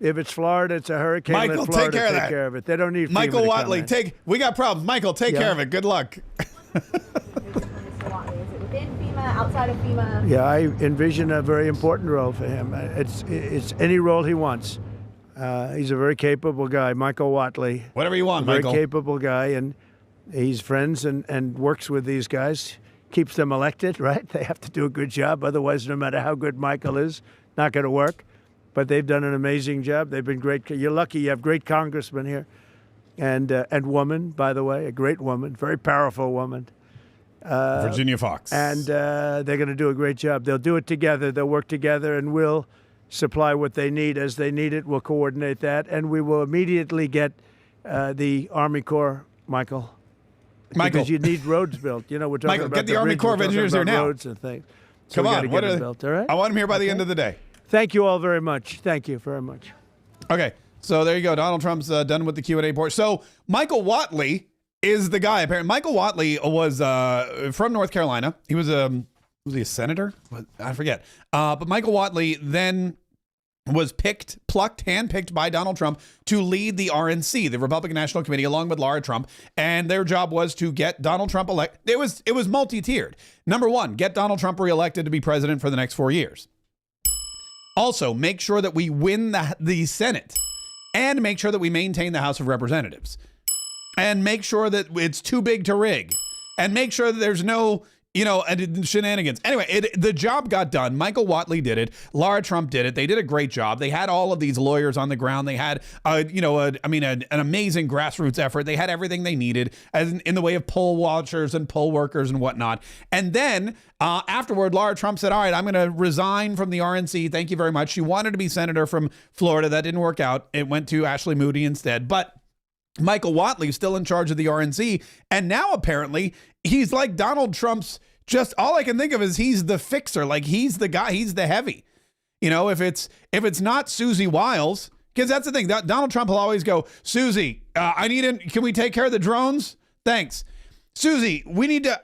If it's Florida, it's a hurricane. Michael, let Florida take care of it. They don't need FEMA Michael to Watley. We got problems. Michael, take care of it. Good luck. Within FEMA, outside of FEMA? Yeah, I envision a very important role for him. It's any role he wants. He's a very capable guy, Michael Watley. Whatever you want, Michael. Michael. Very capable guy, and he's friends and works with these guys, keeps them elected, right? They have to do a good job. Otherwise, no matter how good Michael is, not going to work. But they've done an amazing job. They've been great. You're lucky you have great congressmen here. And woman, by the way, a great woman, very powerful woman. Virginia Fox. And they're going to do a great job. They'll do it together. They'll work together, and we'll supply what they need as they need it. We'll coordinate that, and we will immediately get the Army Corps, Michael. Because you need roads built. We're talking Michael, about get the Army Corps of Engineers here now. Roads and things. So Come on, what are they? Built, all right? I want them here by the end of the day. Thank you all very much. Thank you very much. Okay, so there you go. Donald Trump's done with the Q&A portion. So Michael Watley is the guy. Apparently, Michael Watley was from North Carolina. He was he a senator? I forget. But Michael Watley then was handpicked by Donald Trump to lead the RNC, the Republican National Committee, along with Lara Trump. And their job was to get Donald Trump elected. It was multi-tiered. Number one, get Donald Trump reelected to be president for the next 4 years. Also, make sure that we win the Senate, and make sure that we maintain the House of Representatives, and make sure that it's too big to rig, and make sure that there's no shenanigans. Anyway, the job got done. Michael Whatley did it. Lara Trump did it. They did a great job. They had all of these lawyers on the ground. They had, an amazing grassroots effort. They had everything they needed in the way of poll watchers and poll workers and whatnot. And then afterward, Lara Trump said, all right, I'm going to resign from the RNC. Thank you very much. She wanted to be senator from Florida. That didn't work out. It went to Ashley Moody instead. But Michael Whatley is still in charge of the RNC. And now apparently he's like Donald Trump's, just all I can think of is he's the fixer. Like he's the guy, he's the heavy. If it's not Susie Wiles, because that's the thing. Donald Trump will always go, Susie, can we take care of the drones? Thanks. Susie,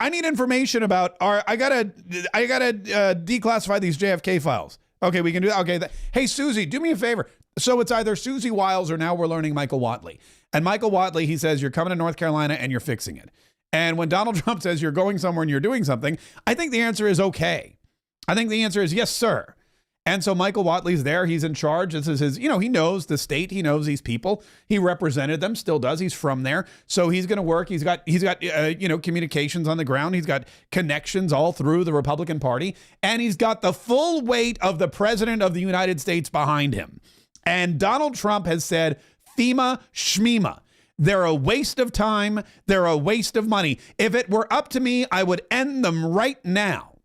I need information about I gotta declassify these JFK files. Okay, we can do that. Okay. Hey, Susie, do me a favor. So it's either Susie Wiles or now we're learning Michael Whatley. And Michael Whatley, he says, you're coming to North Carolina and you're fixing it. And when Donald Trump says you're going somewhere and you're doing something, I think the answer is okay. I think the answer is yes, sir. And so Michael Whatley's there. He's in charge. This is his, he knows the state. He knows these people. He represented them, still does. He's from there. So he's going to work. He's got communications on the ground. He's got connections all through the Republican Party. And he's got the full weight of the president of the United States behind him. And Donald Trump has said, FEMA, shmema. They're a waste of time. They're a waste of money. If it were up to me, I would end them right now.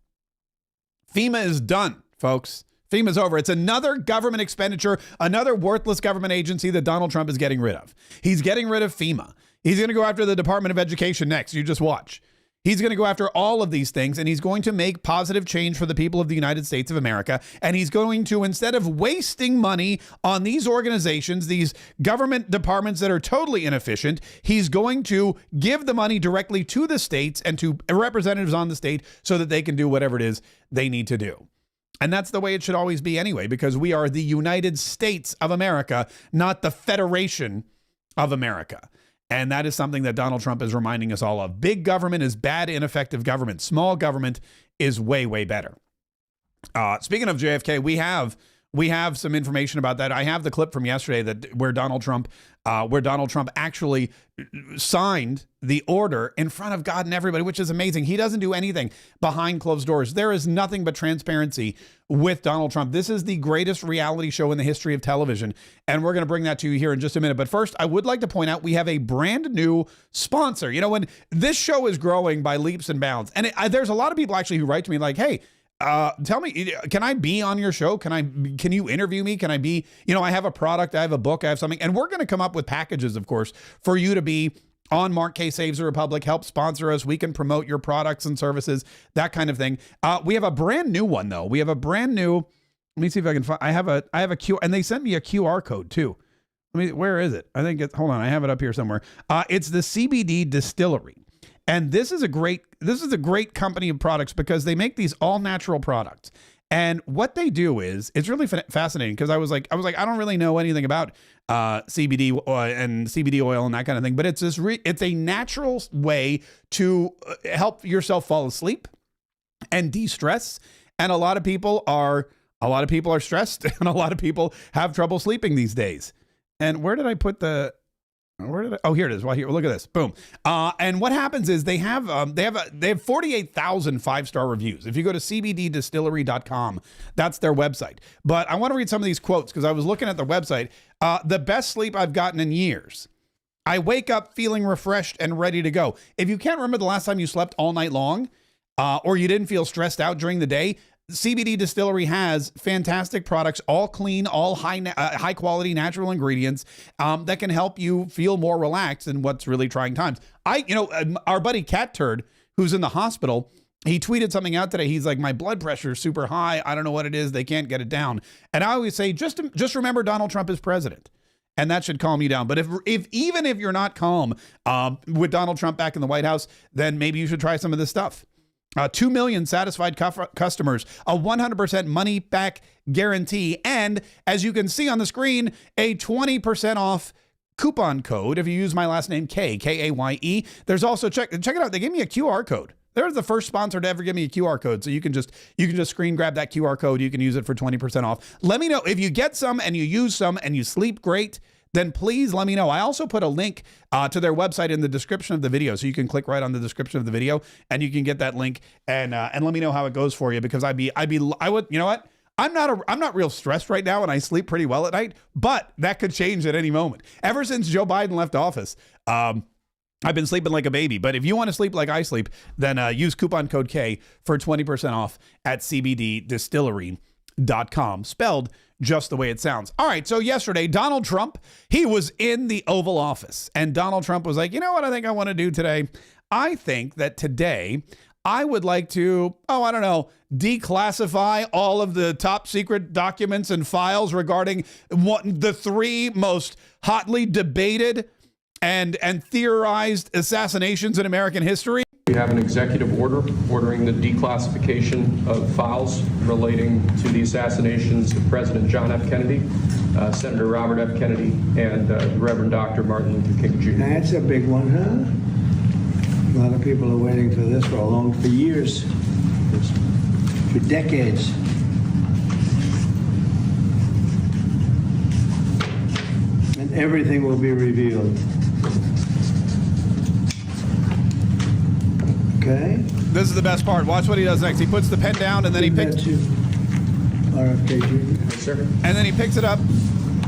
FEMA is done, folks. FEMA's over. It's another government expenditure, another worthless government agency that Donald Trump is getting rid of. He's getting rid of FEMA. He's going to go after the Department of Education next. You just watch. He's going to go after all of these things, and he's going to make positive change for the people of the United States of America. And he's going to, instead of wasting money on these organizations, these government departments that are totally inefficient, he's going to give the money directly to the states and to representatives on the state so that they can do whatever it is they need to do. And that's the way it should always be anyway, because we are the United States of America, not the Federation of America. And that is something that Donald Trump is reminding us all of. Big government is bad, ineffective government. Small government is way, way better. Speaking of JFK, we have some information about that. I have the clip from yesterday where Donald Trump actually signed the order in front of God and everybody, which is amazing. He doesn't do anything behind closed doors. There is nothing but transparency with Donald Trump. This is the greatest reality show in the history of television, and we're going to bring that to you here in just a minute. But first, I would like to point out we have a brand new sponsor. When this show is growing by leaps and bounds, and there's a lot of people actually who write to me like, hey, tell me, can I be on your show? Can you interview me? Can I be, I have a product, I have a book, I have something. And we're going to come up with packages, of course, for you to be on Mark Kaye Saves the Republic, help sponsor us. We can promote your products and services, that kind of thing. We have a brand new one though. We have a brand new, let me see if I can find, I have a Q, and they sent me a QR code too. Where is it? I think hold on. I have it up here somewhere. It's the CBD Distillery. And this is a great company of products because they make these all natural products. And what they do is, it's really fascinating because I was like, I don't really know anything about CBD and CBD oil and that kind of thing, but it's a natural way to help yourself fall asleep and de-stress. And a lot of people are stressed, and a lot of people have trouble sleeping these days. And where did I put the? Here it is. Well, here, look at this. Boom. And what happens is they have 48,000 5-star reviews. If you go to cbddistillery.com, that's their website. But I want to read some of these quotes because I was looking at their website. The best sleep I've gotten in years. I wake up feeling refreshed and ready to go. If you can't remember the last time you slept all night long, or you didn't feel stressed out during the day, CBD Distillery has fantastic products, all clean, all high quality natural ingredients that can help you feel more relaxed in what's really trying times. Our buddy Cat Turd, who's in the hospital, he tweeted something out today. He's like, my blood pressure is super high. I don't know what it is. They can't get it down. And I always say, just remember Donald Trump is president. And that should calm you down. But even if you're not calm with Donald Trump back in the White House, then maybe you should try some of this stuff. 2 million satisfied customers, a 100% money back guarantee, and as you can see on the screen, a 20% off coupon code if you use my last name, Kaye, K-A-Y-E. There's also, check it out, they gave me a QR code. They're the first sponsor to ever give me a QR code. So you can just screen grab that QR code. You can use it for 20% off. Let me know if you get some and you use some and you sleep great, then please let me know. I also put a link to their website in the description of the video. So you can click right on the description of the video and you can get that link and let me know how it goes for you, because I would, you know what? I'm not real stressed right now and I sleep pretty well at night, but that could change at any moment. Ever since Joe Biden left office, I've been sleeping like a baby. But if you want to sleep like I sleep, then use coupon code K for 20% off at cbddistillery.com, spelled just the way it sounds. All right, so yesterday, Donald Trump, he was in the Oval Office, and Donald Trump was like, you know what I think I want to do today? I think that today I would like to, declassify all of the top secret documents and files regarding the 3 most hotly debated and theorized assassinations in American history. We have an executive order ordering the declassification of files relating to the assassinations of President John F. Kennedy, Senator Robert F. Kennedy, and Reverend Dr. Martin Luther King Jr. That's a big one, huh? A lot of people are waiting for this for years, for decades. And everything will be revealed. Okay. This is the best part. Watch what he does next. He puts the pen down and then he picks RFK Jr. Yes, sir. And then he picks it up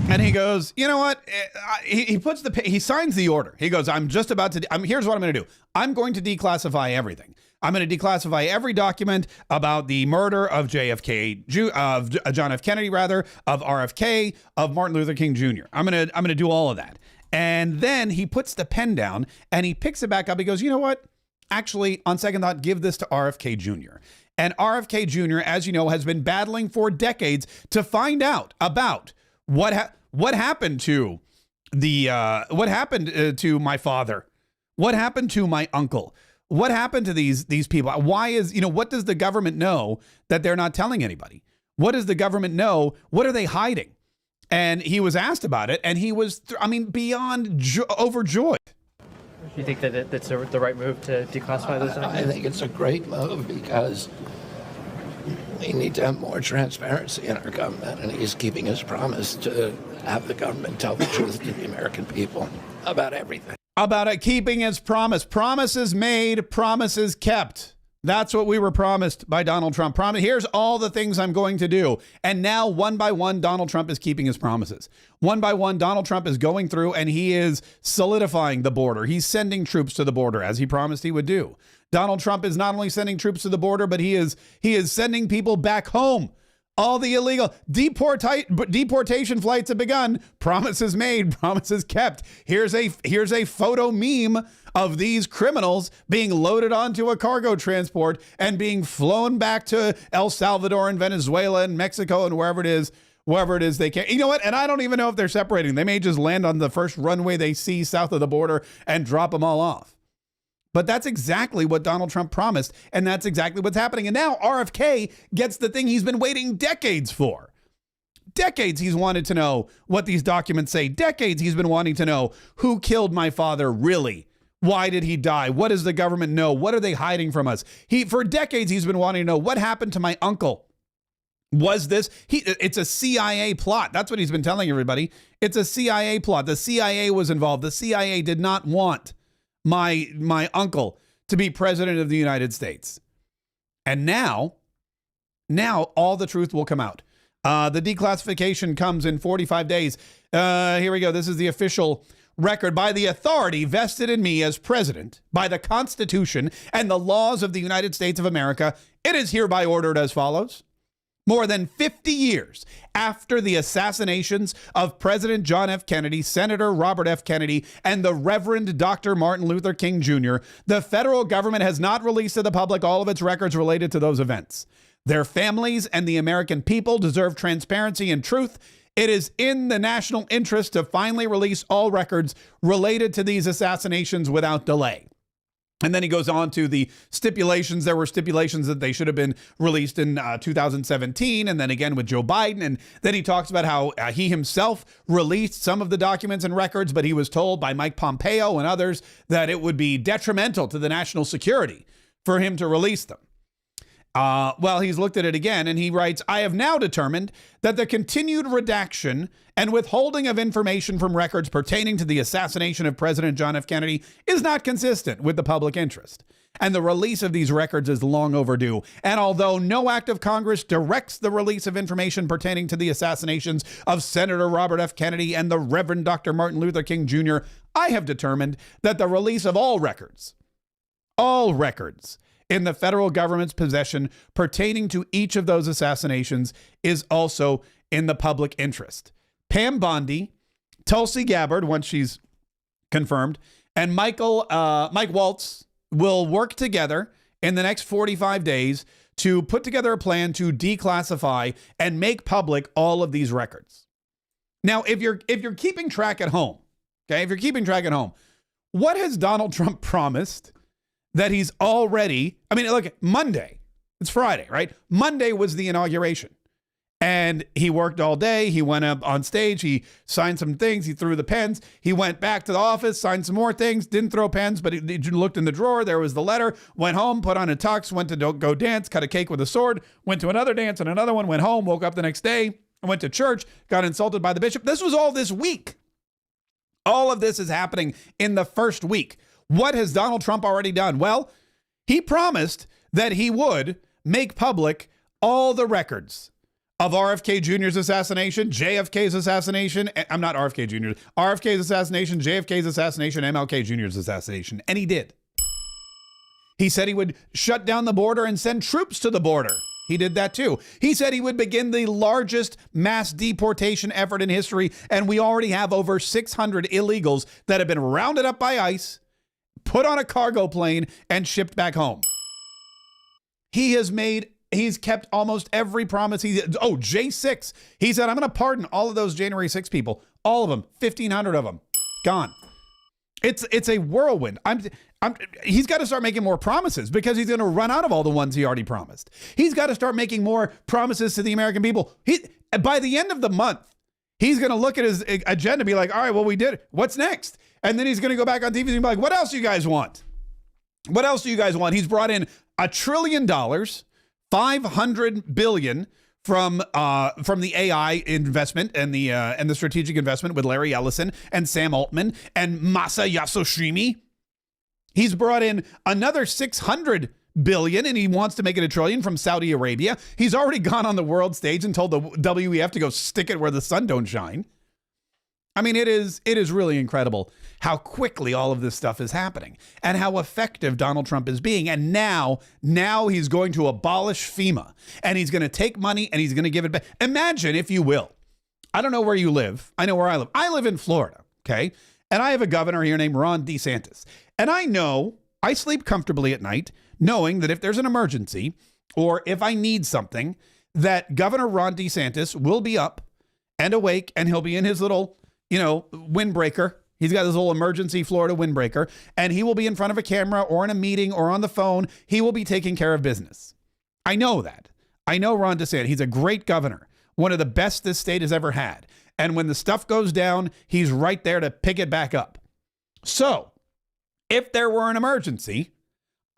and he goes, you know what? He signs the order. He goes, here's what I'm going to do. I'm going to declassify everything. I'm going to declassify every document about the murder of JFK, of John F. Kennedy, rather, of RFK, of Martin Luther King Jr. I'm going to do all of that. And then he puts the pen down and he picks it back up. He goes, you know what? Actually, on second thought, give this to RFK Jr. And RFK Jr., as you know, has been battling for decades to find out about what happened to to my father, what happened to my uncle, what happened to these people. What does the government know that they're not telling anybody? What does the government know? What are they hiding? And he was asked about it, and he was, beyond overjoyed. You think that that's the right move to declassify those documents? I think it's a great move because we need to have more transparency in our government, and he's keeping his promise to have the government tell the truth to the American people about everything. About it, keeping his promise. Promises made, promises kept. That's what we were promised by Donald Trump. Here's all the things I'm going to do. And now, one by one, Donald Trump is keeping his promises. One by one, Donald Trump is going through and he is solidifying the border. He's sending troops to the border as he promised he would do. Donald Trump is not only sending troops to the border, but he is sending people back home. All the illegal deportation flights have begun. Promises made, promises kept. Here's a photo meme of these criminals being loaded onto a cargo transport and being flown back to El Salvador and Venezuela and Mexico and wherever it is they can. You know what? And I don't even know if they're separating. They may just land on the first runway they see south of the border and drop them all off. But that's exactly what Donald Trump promised, and that's exactly what's happening. And now RFK gets the thing he's been waiting decades for. Decades he's wanted to know what these documents say. Decades he's been wanting to know who killed my father, really. Why did he die? What does the government know? What are they hiding from us? For decades he's been wanting to know what happened to my uncle. Was this, it's a CIA plot. That's what he's been telling everybody. It's a CIA plot. The CIA was involved. The CIA did not want my uncle to be president of the United States. And now all the truth will come out. The declassification comes in 45 days. Here we go. This is the official record. By the authority vested in me as president, by the Constitution and the laws of the United States of America, it is hereby ordered as follows. More than 50 years after the assassinations of President John F. Kennedy, Senator Robert F. Kennedy, and the Reverend Dr. Martin Luther King Jr., the federal government has not released to the public all of its records related to those events. Their families and the American people deserve transparency and truth. It is in the national interest to finally release all records related to these assassinations without delay. And then he goes on to the stipulations. There were stipulations that they should have been released in 2017, and then again with Joe Biden. And then he talks about how he himself released some of the documents and records, but he was told by Mike Pompeo and others that it would be detrimental to the national security for him to release them. Well, he's looked at it again, and he writes, I have now determined that the continued redaction and withholding of information from records pertaining to the assassination of President John F. Kennedy is not consistent with the public interest. And the release of these records is long overdue. And although no act of Congress directs the release of information pertaining to the assassinations of Senator Robert F. Kennedy and the Reverend Dr. Martin Luther King Jr., I have determined that the release of all records in the federal government's possession pertaining to each of those assassinations is also in the public interest. Pam Bondi, Tulsi Gabbard, once she's confirmed, and Mike Waltz will work together in the next 45 days to put together a plan to declassify and make public all of these records. Now, if you're keeping track at home, what has Donald Trump promised that he's already, look, Monday, it's Friday, right? Monday was the inauguration. And he worked all day. He went up on stage. He signed some things. He threw the pens. He went back to the office, signed some more things, didn't throw pens, but he looked in the drawer. There was the letter, went home, put on a tux, went to go dance, cut a cake with a sword, went to another dance and another one, went home, woke up the next day, went to church, got insulted by the bishop. This was all this week. All of this is happening in the first week. What has Donald Trump already done? Well, he promised that he would make public all the records of RFK Jr.'s assassination, JFK's assassination. I'm not RFK Jr. RFK's assassination, JFK's assassination, MLK Jr.'s assassination. And he did. He said he would shut down the border and send troops to the border. He did that too. He said he would begin the largest mass deportation effort in history. And we already have over 600 illegals that have been rounded up by ICE, put on a cargo plane, and shipped back home. He's kept almost every promise. J6. He said, I'm going to pardon all of those January 6 people. All of them. 1,500 of them. Gone. It's a whirlwind. He's got to start making more promises because he's going to run out of all the ones he already promised. He's got to start making more promises to the American people. By the end of the month, he's going to look at his agenda and be like, all right, well, we did it. What's next? And then he's going to go back on TV and be like, what else do you guys want? What else do you guys want? He's brought in $1 trillion, $500 billion from the AI investment and the strategic investment with Larry Ellison and Sam Altman and Masa Yasushimi. He's brought in another $600 billion, and he wants to make it $1 trillion from Saudi Arabia. He's already gone on the world stage and told the WEF to go stick it where the sun don't shine. It is really incredible how quickly all of this stuff is happening and how effective Donald Trump is being. And now he's going to abolish FEMA, and he's going to take money and he's going to give it back. Imagine, if you will, I don't know where you live. I know where I live. I live in Florida, okay? And I have a governor here named Ron DeSantis. And I sleep comfortably at night knowing that if there's an emergency or if I need something, that Governor Ron DeSantis will be up and awake, and he'll be in his little windbreaker. He's got his little emergency Florida windbreaker, and he will be in front of a camera or in a meeting or on the phone. He will be taking care of business. I know that. I know Ron DeSantis. He's a great governor, one of the best this state has ever had. And when the stuff goes down, he's right there to pick it back up. So if there were an emergency,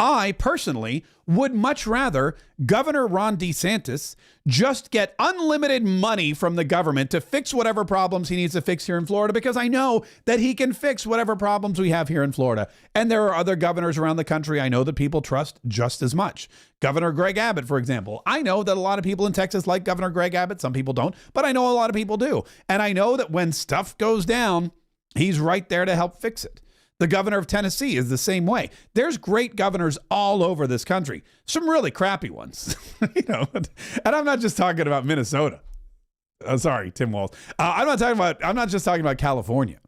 I personally would much rather Governor Ron DeSantis just get unlimited money from the government to fix whatever problems he needs to fix here in Florida, because I know that he can fix whatever problems we have here in Florida. And there are other governors around the country I know that people trust just as much. Governor Greg Abbott, for example. I know that a lot of people in Texas like Governor Greg Abbott. Some people don't, but I know a lot of people do. And I know that when stuff goes down, he's right there to help fix it. The governor of Tennessee is the same way. There's great governors all over this country. Some really crappy ones, And I'm not just talking about Minnesota. Oh, sorry, Tim Walz. I'm not just talking about California.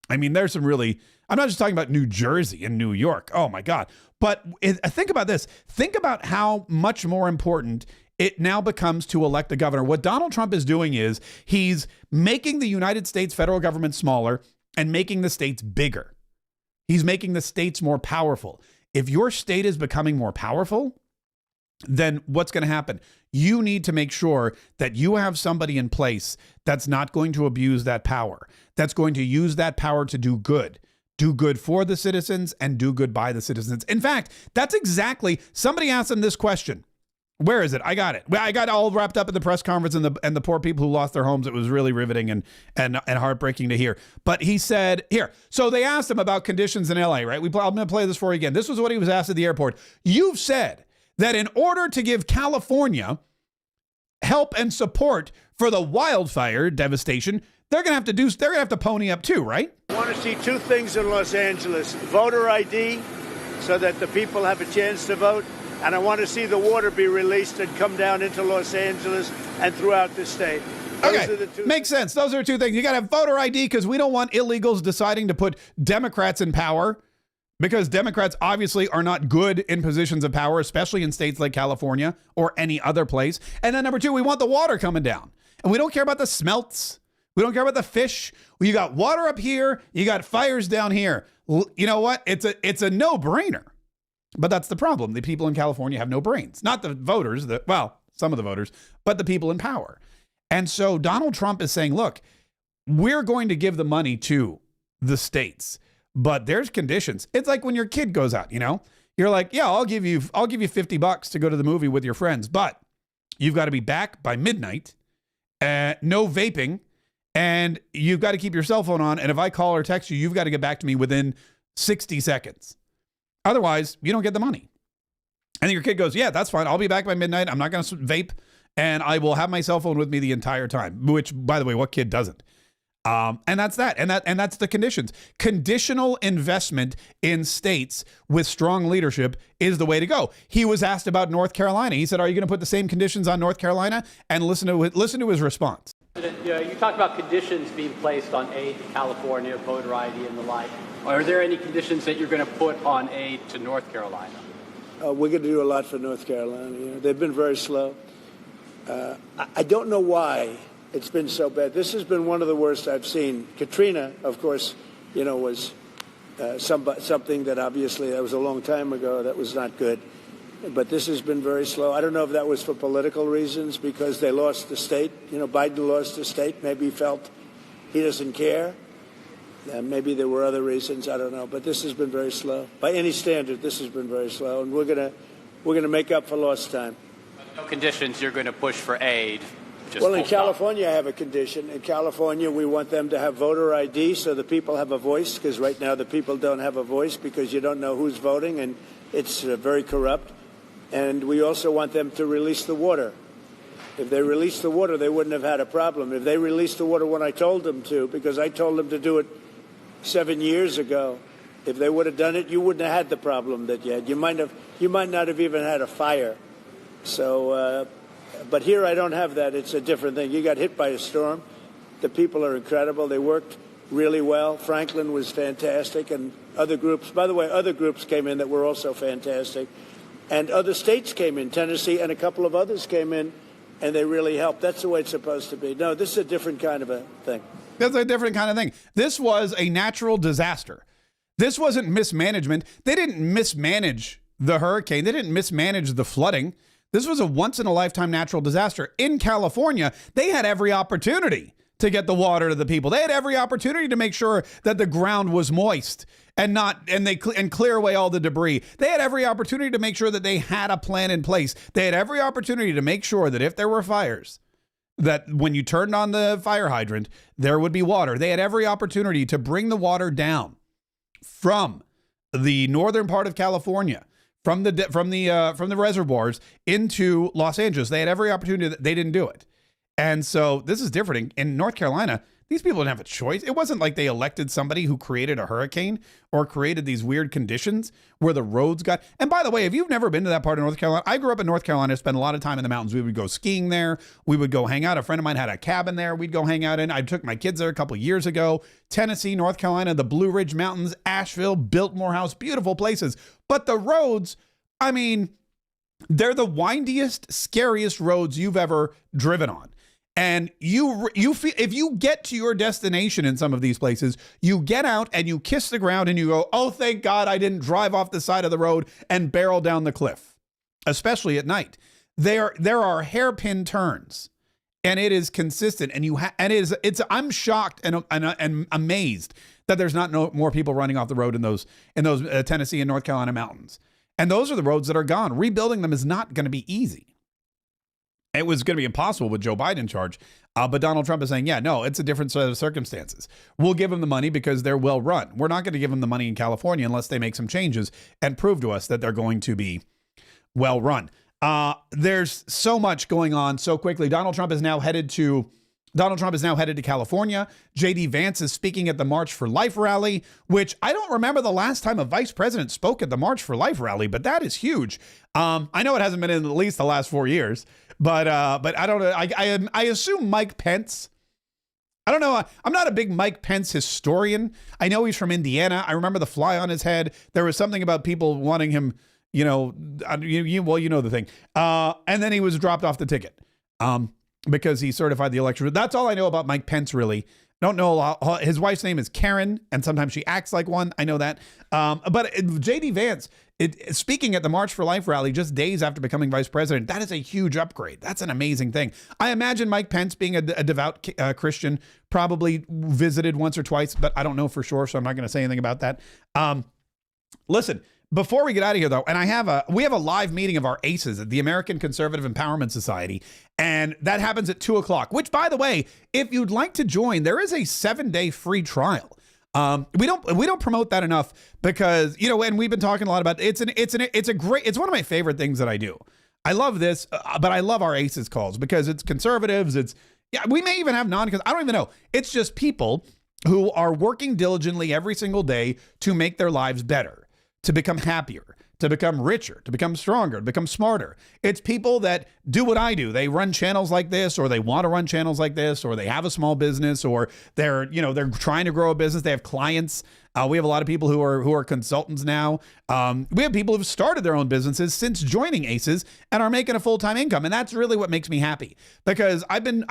There's some really. I'm not just talking about New Jersey and New York. Oh my God! But think about this. Think about how much more important it now becomes to elect a governor. What Donald Trump is doing is he's making the United States federal government smaller and making the states bigger. He's making the states more powerful. if your state is becoming more powerful, then what's going to happen? You need to make sure that you have somebody in place that's not going to abuse that power, that's going to use that power to do good for the citizens and do good by the citizens. In fact, that's exactly, somebody asked him this question. Where is it? I got it. I got all wrapped up in the press conference and the poor people who lost their homes. It was really riveting and heartbreaking to hear. But he said, here, so they asked him about conditions in LA, right? I'm going to play this for you again. This was what he was asked at the airport. You've said that in order to give California help and support for the wildfire devastation, they're going to have to pony up too, right? I want to see two things in Los Angeles: voter ID, so that the people have a chance to vote. And I want to see the water be released and come down into Los Angeles and throughout the state. Okay, makes sense. Those are two things. You got to have voter ID because we don't want illegals deciding to put Democrats in power, because Democrats obviously are not good in positions of power, especially in states like California or any other place. And then number two, we want the water coming down. And we don't care about the smelts. We don't care about the fish. You got water up here. You got fires down here. You know what? It's a no-brainer. But that's the problem. The people in California have no brains. Not the voters, some of the voters, but the people in power. And so Donald Trump is saying, look, we're going to give the money to the states, but there's conditions. It's like when your kid goes out, you're like, yeah, I'll give you $50 to go to the movie with your friends, but you've got to be back by midnight, no vaping, and you've got to keep your cell phone on. And if I call or text you, you've got to get back to me within 60 seconds. Otherwise, you don't get the money. And your kid goes, yeah, that's fine. I'll be back by midnight. I'm not going to vape, and I will have my cell phone with me the entire time, which, by the way, what kid doesn't? And that's that. And that's the conditions. Conditional investment in states with strong leadership is the way to go. He was asked about North Carolina. He said, are you going to put the same conditions on North Carolina? And listen to his response. You talked about conditions being placed on aid to California, voter ID and the like. Are there any conditions that you're going to put on aid to North Carolina? We're going to do a lot for North Carolina. They've been very slow. I don't know why it's been so bad. This has been one of the worst I've seen. Katrina, of course, was something that obviously that was a long time ago. That was not good. But this has been very slow. I don't know if that was for political reasons, because they lost the state. Biden lost the state. Maybe he felt he doesn't care. Maybe there were other reasons. I don't know. But this has been very slow. By any standard, this has been very slow. And we're gonna make up for lost time. No conditions you're going to push for aid. Well, in California, I have a condition. In California, we want them to have voter ID so the people have a voice, because right now the people don't have a voice because you don't know who's voting, and it's very corrupt. And we also want them to release the water. If they released the water, they wouldn't have had a problem. If they released the water when I told them to, because I told them to do it 7 years ago, if they would have done it, you wouldn't have had the problem that you had. You might not have even had a fire. So, but here I don't have that. It's a different thing. You got hit by a storm. The people are incredible. They worked really well. Franklin was fantastic, and other groups. By the way, other groups came in that were also fantastic, and other states came in. Tennessee and a couple of others came in, and they really helped. That's the way it's supposed to be. No, this is a different kind of a thing. That's a different kind of thing. This was a natural disaster. This wasn't mismanagement. They didn't mismanage the hurricane. They didn't mismanage the flooding. This was a once-in-a-lifetime natural disaster. In California, they had every opportunity to get the water to the people. They had every opportunity to make sure that the ground was moist and clear away all the debris. They had every opportunity to make sure that they had a plan in place. They had every opportunity to make sure that if there were fires, that when you turned on the fire hydrant, there would be water. They had every opportunity to bring the water down from the northern part of California, from the reservoirs into Los Angeles. They had every opportunity. That they didn't do it. And so this is different. In North Carolina, these people didn't have a choice. It wasn't like they elected somebody who created a hurricane or created these weird conditions where the roads got. And by the way, if you've never been to that part of North Carolina, I grew up in North Carolina, spent a lot of time in the mountains. We would go skiing there. We would go hang out. A friend of mine had a cabin there. We'd go hang out in. I took my kids there a couple years ago. Tennessee, North Carolina, the Blue Ridge Mountains, Asheville, Biltmore House, beautiful places. But the roads, I mean, they're the windiest, scariest roads you've ever driven on. And you feel, if you get to your destination in some of these places, you get out and you kiss the ground and you go, oh, thank God I didn't drive off the side of the road and barrel down the cliff, especially at night. There are hairpin turns, and it is consistent. And I'm shocked and amazed that there's not more people running off the road in those Tennessee and North Carolina mountains. And those are the roads that are gone. Rebuilding them is not going to be easy. It was going to be impossible with Joe Biden in charge. But Donald Trump is saying, yeah, no, it's a different set of circumstances. We'll give them the money because they're well run. We're not going to give them the money in California unless they make some changes and prove to us that they're going to be well run. There's so much going on so quickly. Donald Trump is now headed to California. J.D. Vance is speaking at the March for Life rally, which I don't remember the last time a vice president spoke at the March for Life rally, but that is huge. I know it hasn't been in at least the last 4 years, but I don't know. I assume Mike Pence. I don't know. I'm not a big Mike Pence historian. I know he's from Indiana. I remember the fly on his head. There was something about people wanting him, you know the thing. And then he was dropped off the ticket. Because he certified the election. That's all I know about Mike Pence, really. Don't know a lot. His wife's name is Karen, and sometimes she acts like one. I know that. But J.D. Vance, speaking at the March for Life rally just days after becoming vice president, that is a huge upgrade. That's an amazing thing. I imagine Mike Pence, being a devout Christian, probably visited once or twice, but I don't know for sure, so I'm not going to say anything about that. Listen. Before we get out of here, though, and we have a live meeting of our ACEs at the American Conservative Empowerment Society, and that happens at 2:00. Which, by the way, if you'd like to join, there is a 7-day free trial. We don't promote that enough because, you know, and we've been talking a lot about it's one of my favorite things that I do. I love this, but I love our ACEs calls because it's conservatives. We may even have I don't even know. It's just people who are working diligently every single day to make their lives better, to become happier, to become richer, to become stronger, to become smarter. It's people that do what I do. They run channels like this, or they want to run channels like this, or they have a small business, or they're trying to grow a business. They have clients. We have a lot of people who are consultants now. We have people who've started their own businesses since joining ACEs and are making a full-time income. And that's really what makes me happy, because I've been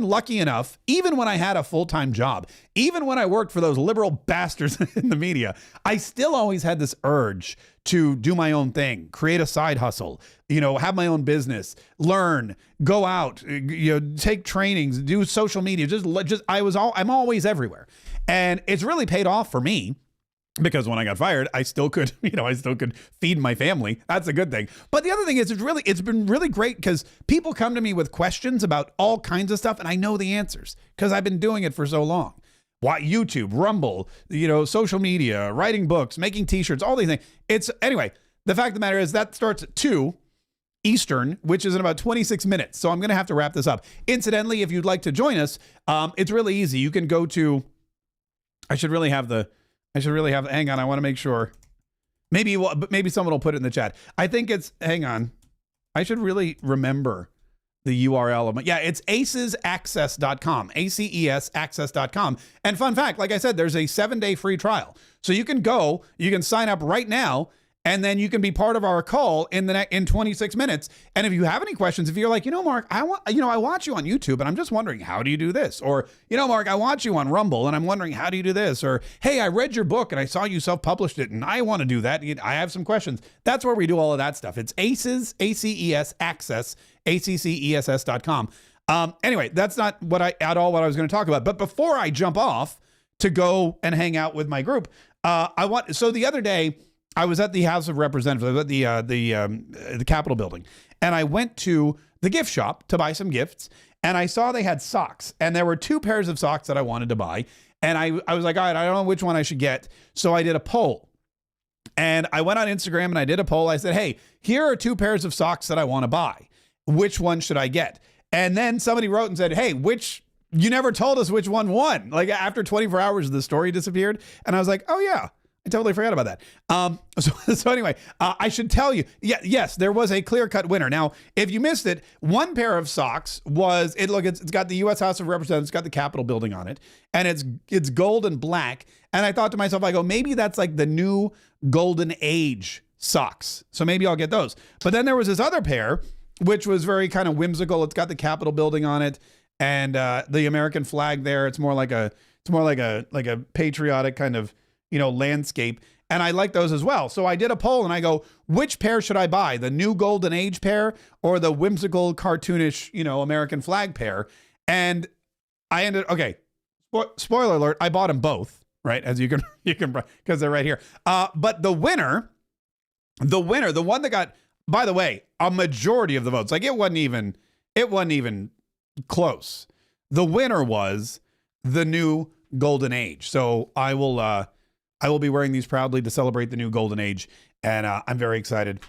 lucky enough, even when I had a full-time job, even when I worked for those liberal bastards in the media, I still always had this urge to do my own thing, create a side hustle, have my own business, learn, go out, take trainings, do social media. I'm always everywhere. And it's really paid off for me, because when I got fired, I still could feed my family. That's a good thing. But the other thing is, it's been really great because people come to me with questions about all kinds of stuff, and I know the answers because I've been doing it for so long. Why YouTube, Rumble, social media, writing books, making t-shirts, all these things. Anyway, the fact of the matter is that starts at 2 Eastern, which is in about 26 minutes. So I'm going to have to wrap this up. Incidentally, if you'd like to join us, it's really easy. You can go to, hang on, I want to make sure. Maybe someone will put it in the chat. Hang on. I should really remember the URL. Yeah, it's acesaccess.com, ACES access.com. And fun fact, like I said, there's a 7-day free trial. So you can sign up right now, and then you can be part of our call in 26 minutes. And if you have any questions, if you're like, Mark, I watch you on YouTube and I'm just wondering, how do you do this? Or, Mark, I watch you on Rumble and I'm wondering, how do you do this? Or, hey, I read your book and I saw you self-published it and I want to do that. I have some questions. That's where we do all of that stuff. It's ACES, ACES, Access, ACCESS.com. Anyway, that's not what I was going to talk about. But before I jump off to go and hang out with my group, the other day, I was at the House of Representatives, at the Capitol building, and I went to the gift shop to buy some gifts, and I saw they had socks, and there were 2 pairs of socks that I wanted to buy, and I was like, all right, I don't know which one I should get, so I did a poll, and I went on Instagram and I did a poll. I said, hey, here are 2 pairs of socks that I want to buy. Which one should I get? And then somebody wrote and said, hey, you never told us which one won. Like, after 24 hours, the story disappeared, and I was like, oh yeah. I totally forgot about that. So anyway, I should tell you, yes, there was a clear-cut winner. Now, if you missed it, one pair of socks it's got the U.S. House of Representatives, it's got the Capitol building on it, and it's gold and black. And I thought to myself, maybe that's like the new golden age socks. So maybe I'll get those. But then there was this other pair, which was very kind of whimsical. It's got the Capitol building on it. and the American flag there. It's more like a patriotic kind of, landscape. And I like those as well. So I did a poll and I go, which pair should I buy? The new Golden Age pair or the whimsical, cartoonish, American flag pair? And I spoiler alert, I bought them both, right? As you can, because they're right here. But the winner, the one that got, by the way, a majority of the votes, like it wasn't even close. The winner was the new Golden Age. So I will be wearing these proudly to celebrate the new Golden Age, and I'm very excited.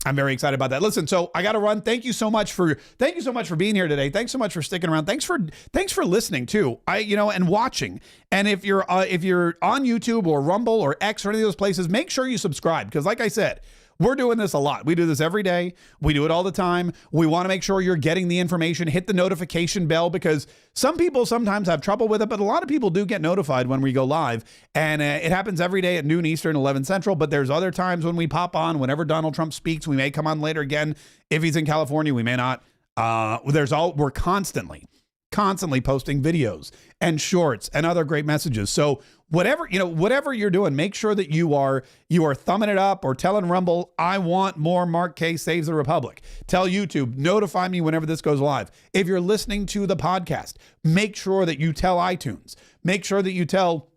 I'm very excited about that. Listen, so I got to run. Thank you so much for being here today. Thanks so much for sticking around. Thanks for listening too. And watching. And if you're on YouTube or Rumble or X or any of those places, make sure you subscribe, because like I said, we're doing this a lot. We do this every day. We do it all the time. We want to make sure you're getting the information. Hit the notification bell, because some people sometimes have trouble with it, but a lot of people do get notified when we go live. And it happens every day at noon Eastern, 11 Central. But there's other times when we pop on. Whenever Donald Trump speaks, we may come on later again. If he's in California, we may not. We're constantly posting videos and shorts and other great messages. So whatever you're doing, make sure that you are thumbing it up or telling Rumble, I want more Mark Kaye Saves the Republic. Tell YouTube, notify me whenever this goes live. If you're listening to the podcast, make sure that you tell iTunes. Make sure that you tell,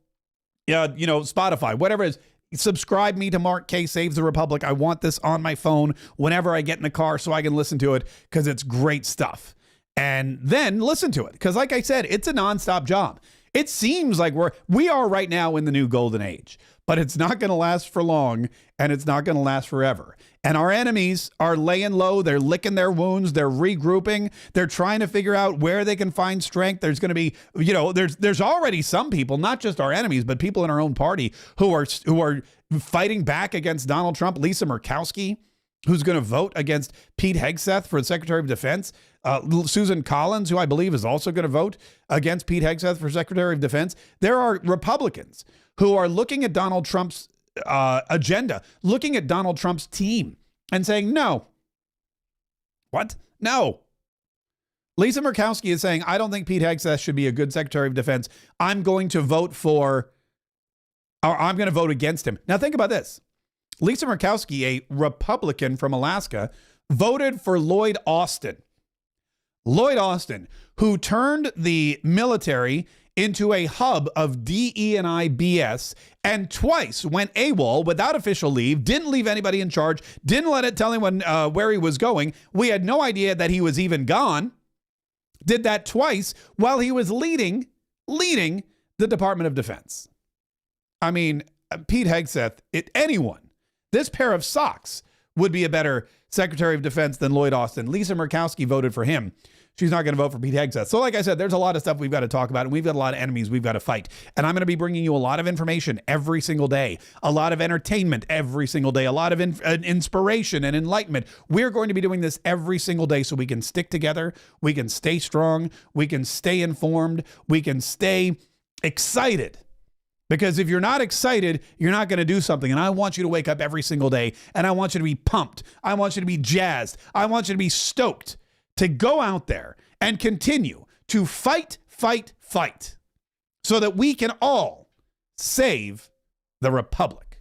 Spotify, whatever it is. Subscribe me to Mark Kaye Saves the Republic. I want this on my phone whenever I get in the car so I can listen to it, because it's great stuff. And then listen to it, because like I said, it's a nonstop job. It seems like we are right now in the new Golden Age, but it's not going to last for long, and it's not going to last forever. And our enemies are laying low. They're licking their wounds. They're regrouping. They're trying to figure out where they can find strength. There's going to be, there's already some people, not just our enemies, but people in our own party who are fighting back against Donald Trump. Lisa Murkowski, who's going to vote against Pete Hegseth for the Secretary of Defense. Susan Collins, who I believe is also going to vote against Pete Hegseth for Secretary of Defense. There are Republicans who are looking at Donald Trump's agenda, looking at Donald Trump's team and saying, no. What? No. Lisa Murkowski is saying, I don't think Pete Hegseth should be a good Secretary of Defense. I'm going to vote against him. Now think about this. Lisa Murkowski, a Republican from Alaska, voted for Lloyd Austin. Lloyd Austin, who turned the military into a hub of DE&I BS and twice went AWOL without official leave, didn't leave anybody in charge, didn't let it tell anyone where he was going. We had no idea that he was even gone. Did that twice while he was leading the Department of Defense. I mean, Pete Hegseth, this pair of socks would be a better Secretary of Defense than Lloyd Austin. Lisa Murkowski voted for him. She's not going to vote for Pete Hegseth. So like I said, there's a lot of stuff we've got to talk about, and we've got a lot of enemies we've got to fight. And I'm going to be bringing you a lot of information every single day, a lot of entertainment every single day, a lot of inspiration and enlightenment. We're going to be doing this every single day so we can stick together, we can stay strong, we can stay informed, we can stay excited. Because if you're not excited, you're not going to do something. And I want you to wake up every single day, and I want you to be pumped. I want you to be jazzed. I want you to be stoked to go out there and continue to fight so that we can all save the Republic.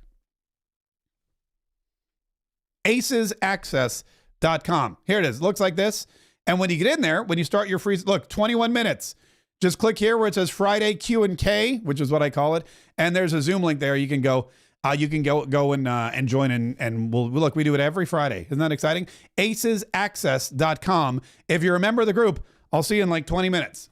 AcesAccess.com. Here it is. Looks like this. And when you get in there, when you start your free, look, 21 minutes. Just click here where it says Friday Q&K, which is what I call it. And there's a Zoom link there. You can go and join in, and we do it every Friday. Isn't that exciting? AcesAccess.com. If you're a member of the group, I'll see you in like 20 minutes.